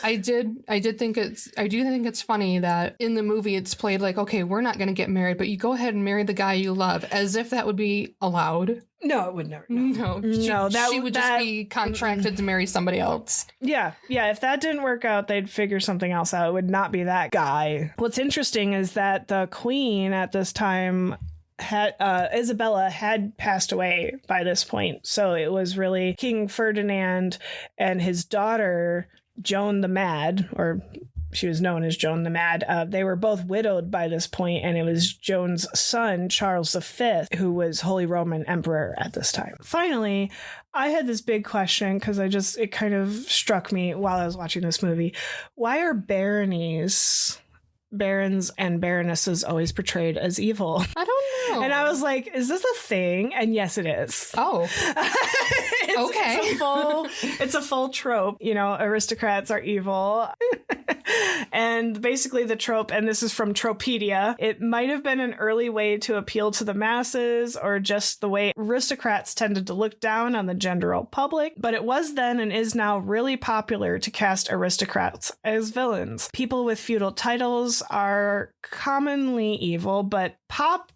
I do think it's funny that in the movie it's played like, okay, we're not going to get married, but you go ahead and marry the guy you love, as if that would be allowed. No, it would never. No, she would just be contracted to marry somebody else. Yeah. If that didn't work out, they'd figure something else out. It would not be that guy. What's interesting is that the queen at this time Isabella had passed away by this point. So it was really King Ferdinand and his daughter, Joan the Mad, or she was known as Joan the Mad. They were both widowed by this point, and it was Joan's son, Charles V, who was Holy Roman Emperor at this time. Finally, I had this big question because it kind of struck me while I was watching this movie. Why are barons and baronesses always portrayed as evil? I don't know. And I was like, is this a thing? And yes, it is. Oh. Okay. It's a full trope. Aristocrats are evil. And basically the trope, and this is from Tropedia, it might have been an early way to appeal to the masses or just the way aristocrats tended to look down on the general public. But it was then and is now really popular to cast aristocrats as villains. People with feudal titles are commonly evil, but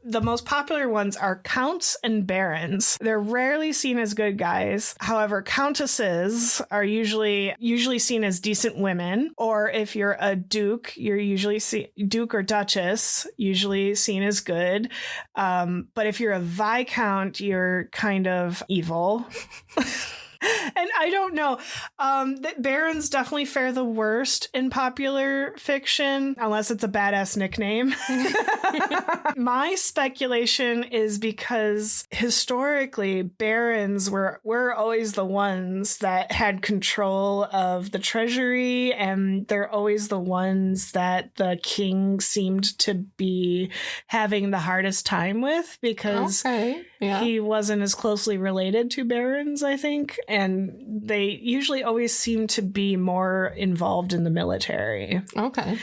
the most popular ones are counts and barons. They're rarely seen as good guys. However, countesses are usually seen as decent women, or if you're a duke, you're usually duke or duchess, usually seen as good. But if you're a viscount, you're kind of evil. I don't know. Barons definitely fare the worst in popular fiction, unless it's a badass nickname. My speculation is because historically, barons were always the ones that had control of the treasury, and they're always the ones that the king seemed to be having the hardest time with because he wasn't as closely related to barons, I think. And they usually always seem to be more involved in the military. Okay.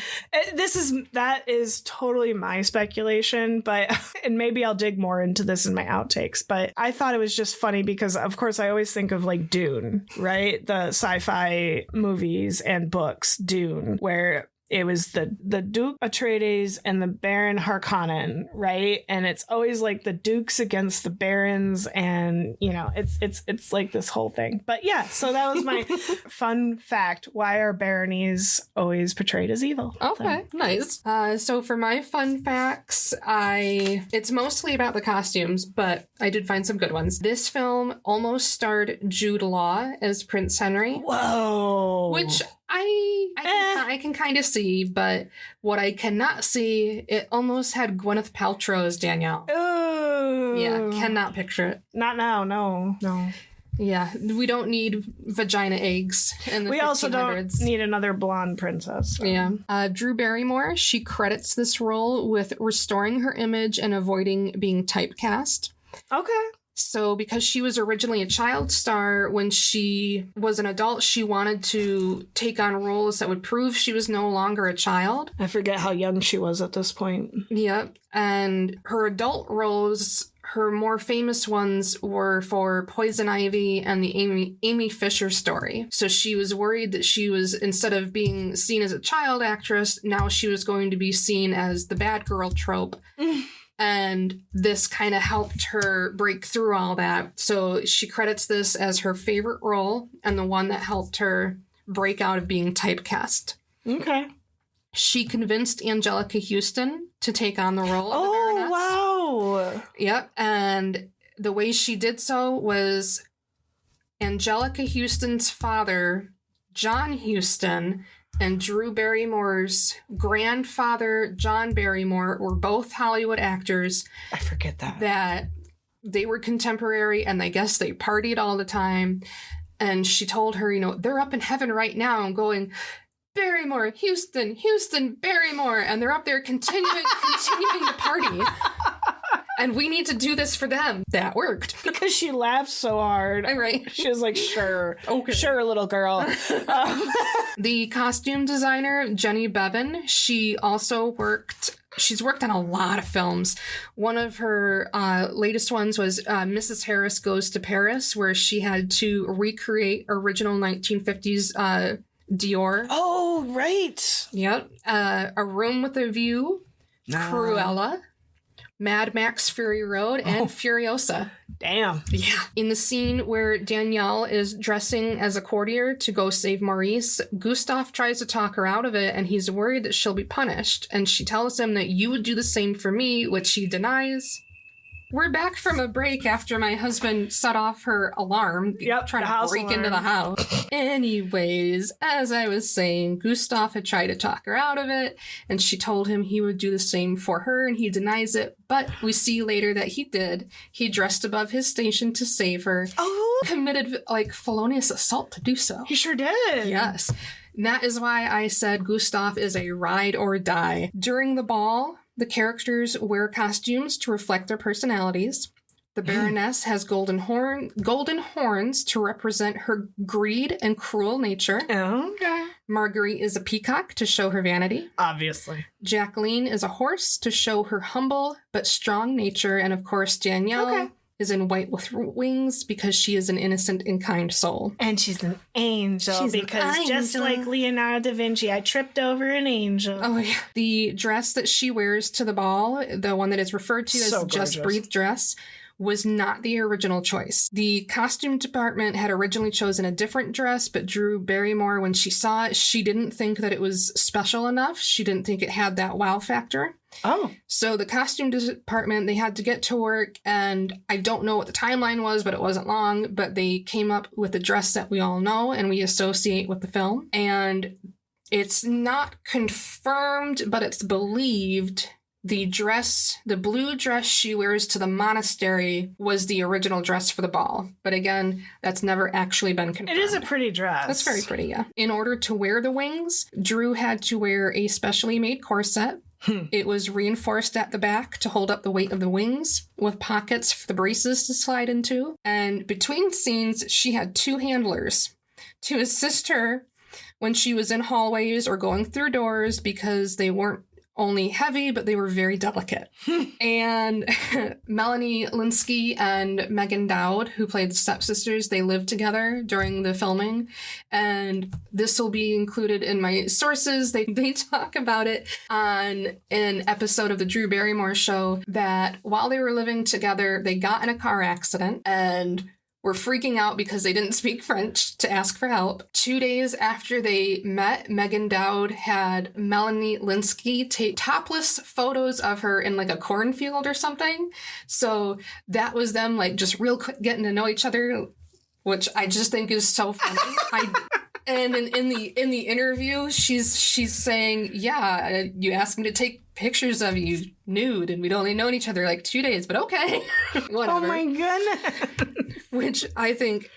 That is totally my speculation, but, and maybe I'll dig more into this in my outtakes, but I thought it was just funny because, of course, I always think of like Dune, right? The sci-fi movies and books, Dune, where it was the Duke Atreides and the Baron Harkonnen, right? And it's always like the dukes against the barons, and you know, it's like this whole thing. But yeah, so that was my fun fact. Why are baronies always portrayed as evil? Okay, so. Nice. So for my fun facts, it's mostly about the costumes, but I did find some good ones. This film almost starred Jude Law as Prince Henry. Whoa. Which I can kind of see, but what I cannot see, it almost had Gwyneth Paltrow as Danielle. Oh. Yeah, cannot picture it. Not now, no. Yeah, we don't need vagina eggs in the 1500s. We also don't need another blonde princess. So. Yeah. Drew Barrymore, she credits this role with restoring her image and avoiding being typecast. Okay. So because she was originally a child star, when she was an adult, she wanted to take on roles that would prove she was no longer a child. I forget how young she was at this point. Yep. And her adult roles, her more famous ones were for Poison Ivy and the Amy Fisher Story. So she was worried that she was, instead of being seen as a child actress, now she was going to be seen as the bad girl trope. And this kind of helped her break through all that. So she credits this as her favorite role and the one that helped her break out of being typecast. Okay. She convinced Angelica Houston to take on the role of the Baroness. Oh, wow. Yep. And the way she did so was Angelica Houston's father, John Huston, and Drew Barrymore's grandfather, John Barrymore, were both Hollywood actors. I forget that. That they were contemporary, and I guess they partied all the time. And she told her, you know, they're up in heaven right now and going, Barrymore, Houston, Barrymore. And they're up there continuing to party. And we need to do this for them. That worked. Because she laughed so hard. Right. She was like, sure. Okay. Sure, little girl. The costume designer, Jenny Bevan, she's worked on a lot of films. One of her latest ones was Mrs. Harris Goes to Paris, where she had to recreate original 1950s Dior. Oh, right. Yep. A Room with a View, Cruella, Mad Max Fury Road, and Furiosa. Damn. Yeah. In the scene where Danielle is dressing as a courtier to go save Maurice, Gustav tries to talk her out of it, and he's worried that she'll be punished. And she tells him that you would do the same for me, which he denies. We're back from a break after my husband set off her alarm, trying to break into the house. Anyways, as I was saying, Gustav had tried to talk her out of it, and she told him he would do the same for her, and he denies it. But we see later that he did. He dressed above his station to save her. Oh! Committed, felonious assault to do so. He sure did. Yes. And that is why I said Gustav is a ride or die. During the ball, the characters wear costumes to reflect their personalities. The Baroness has golden horns to represent her greed and cruel nature. Okay. Marguerite is a peacock to show her vanity. Obviously. Jacqueline is a horse to show her humble but strong nature. And of course, Danielle is in white with wings because she is an innocent and kind soul. And she's an angel just like Leonardo da Vinci, I tripped over an angel. Oh, yeah. The dress that she wears to the ball, the one that is referred to as the Just Breathe dress, was not the original choice. The costume department had originally chosen a different dress, but Drew Barrymore, when she saw it, she didn't think that it was special enough. She didn't think it had that wow factor. Oh. So the costume department, they had to get to work, and I don't know what the timeline was, but it wasn't long, but they came up with the dress that we all know and we associate with the film. And it's not confirmed, but it's believed the blue dress she wears to the monastery was the original dress for the ball. But again, that's never actually been confirmed. It is a pretty dress. That's very pretty, yeah. In order to wear the wings, Drew had to wear a specially made corset. It was reinforced at the back to hold up the weight of the wings, with pockets for the braces to slide into. And between scenes, she had 2 handlers to assist her when she was in hallways or going through doors, because they weren't only heavy, but they were very delicate. And Melanie Linsky and Megan Dowd, who played the stepsisters, they lived together during the filming. And this will be included in my sources. They talk about it on an episode of the Drew Barrymore show, that while they were living together, they got in a car accident and were freaking out because they didn't speak French to ask for help. 2 days after they met, Megan Dowd had Melanie Linsky take topless photos of her in like a cornfield or something. So that was them like just real quick getting to know each other, which I just think is so funny. And in the interview, she's saying, yeah, you asked me to take pictures of you nude, and we'd only known each other like 2 days, but okay. Whatever. Oh my goodness. Which I think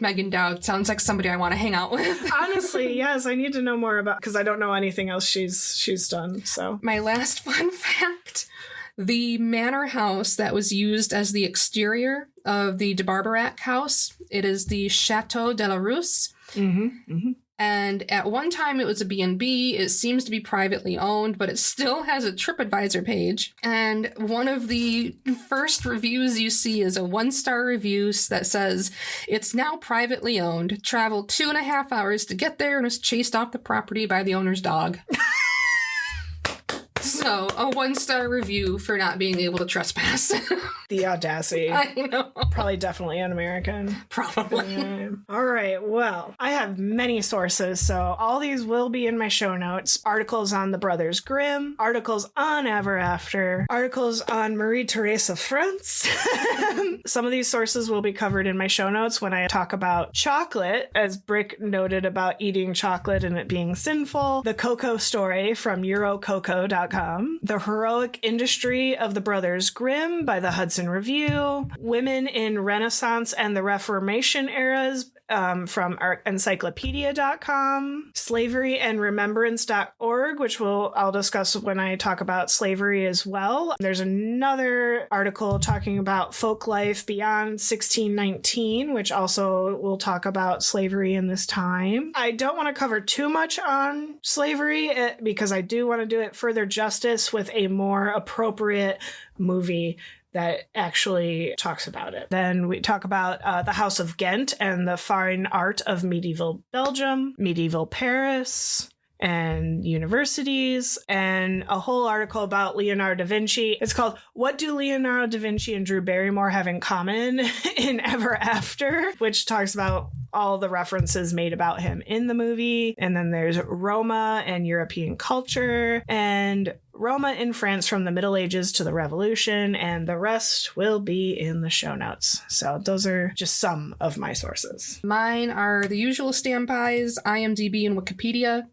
Megan Dowd sounds like somebody I want to hang out with. Honestly, yes, I need to know more about, because I don't know anything else she's done. So my last fun fact: the manor house that was used as the exterior of the de Barbarac house, it is the Chateau de la Rousse. Mm-hmm. Mm-hmm. And at one time it was a B&B. It seems to be privately owned, but it still has a TripAdvisor page. And one of the first reviews you see is a 1-star review that says, "It's now privately owned. Traveled 2.5 hours to get there and was chased off the property by the owner's dog." So, a 1-star review for not being able to trespass. The audacity. I know. Probably definitely an American. Probably. All right. Well, I have many sources, so all these will be in my show notes. Articles on the Brothers Grimm, articles on Ever After, articles on Marie Therese of France. Some of these sources will be covered in my show notes when I talk about chocolate, as Brick noted about eating chocolate and it being sinful. The Cocoa Story from Eurococoa.com. The Heroic Industry of the Brothers Grimm by the Hudson Review. Women in Renaissance and the Reformation Eras from encyclopedia.com. Slavery and Remembrance.org, which I'll discuss when I talk about slavery as well. There's another article talking about folk life beyond 1619, which also will talk about slavery in this time. I don't want to cover too much on slavery because I do want to do it further justice with a more appropriate movie that actually talks about it. Then we talk about the House of Ghent and the fine art of medieval Belgium, medieval Paris, and universities, and a whole article about Leonardo da Vinci. It's called "What Do Leonardo da Vinci and Drew Barrymore Have in Common in Ever After?", which talks about all the references made about him in the movie. And then there's Roma and European culture, and Roma in France from the Middle Ages to the Revolution, and the rest will be in the show notes. So those are just some of my sources. Mine are the usual standbys, IMDb and Wikipedia.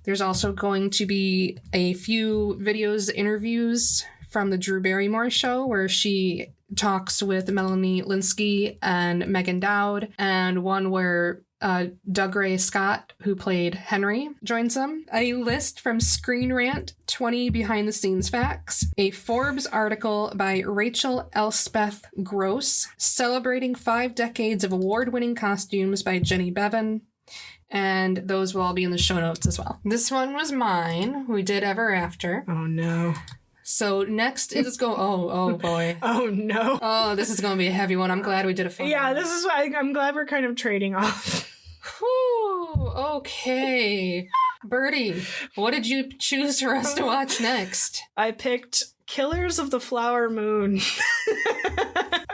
There's also going to be a few videos, interviews from the Drew Barrymore show where she talks with Melanie Linsky and Megan Dowd, and one where Doug Ray Scott, who played Henry, joins them. A list from Screen Rant, 20 behind-the-scenes facts. A Forbes article by Rachel Elspeth Gross, celebrating 5 decades of award-winning costumes by Jenny Bevan. And those will all be in the show notes as well. This one was mine. We did Ever After. Oh, no. So next is oh boy. Oh, no. Oh, this is going to be a heavy one. I'm glad we did a fun one. Yeah, this is why I'm glad we're kind of trading off. Whew, okay. Birdy, what did you choose for us to watch next? I picked Killers of the Flower Moon.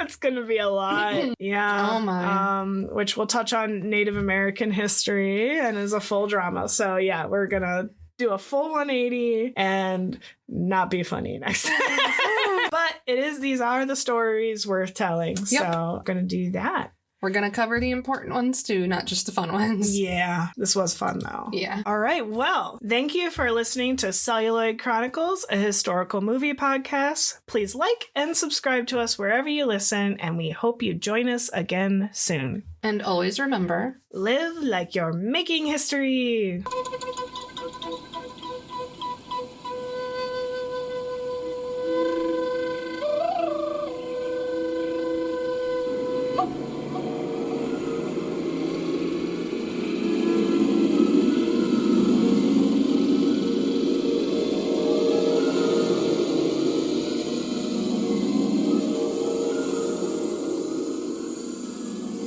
That's gonna be a lot. Yeah. Oh my. Which will touch on Native American history and is a full drama. So yeah, we're gonna do a full 180 and not be funny next time. But these are the stories worth telling. Yep. So I'm gonna do that. We're going to cover the important ones too, not just the fun ones. Yeah, this was fun though. Yeah. All right, well, thank you for listening to Celluloid Chronicles, a historical movie podcast. Please like and subscribe to us wherever you listen, and we hope you join us again soon. And always remember, live like you're making history.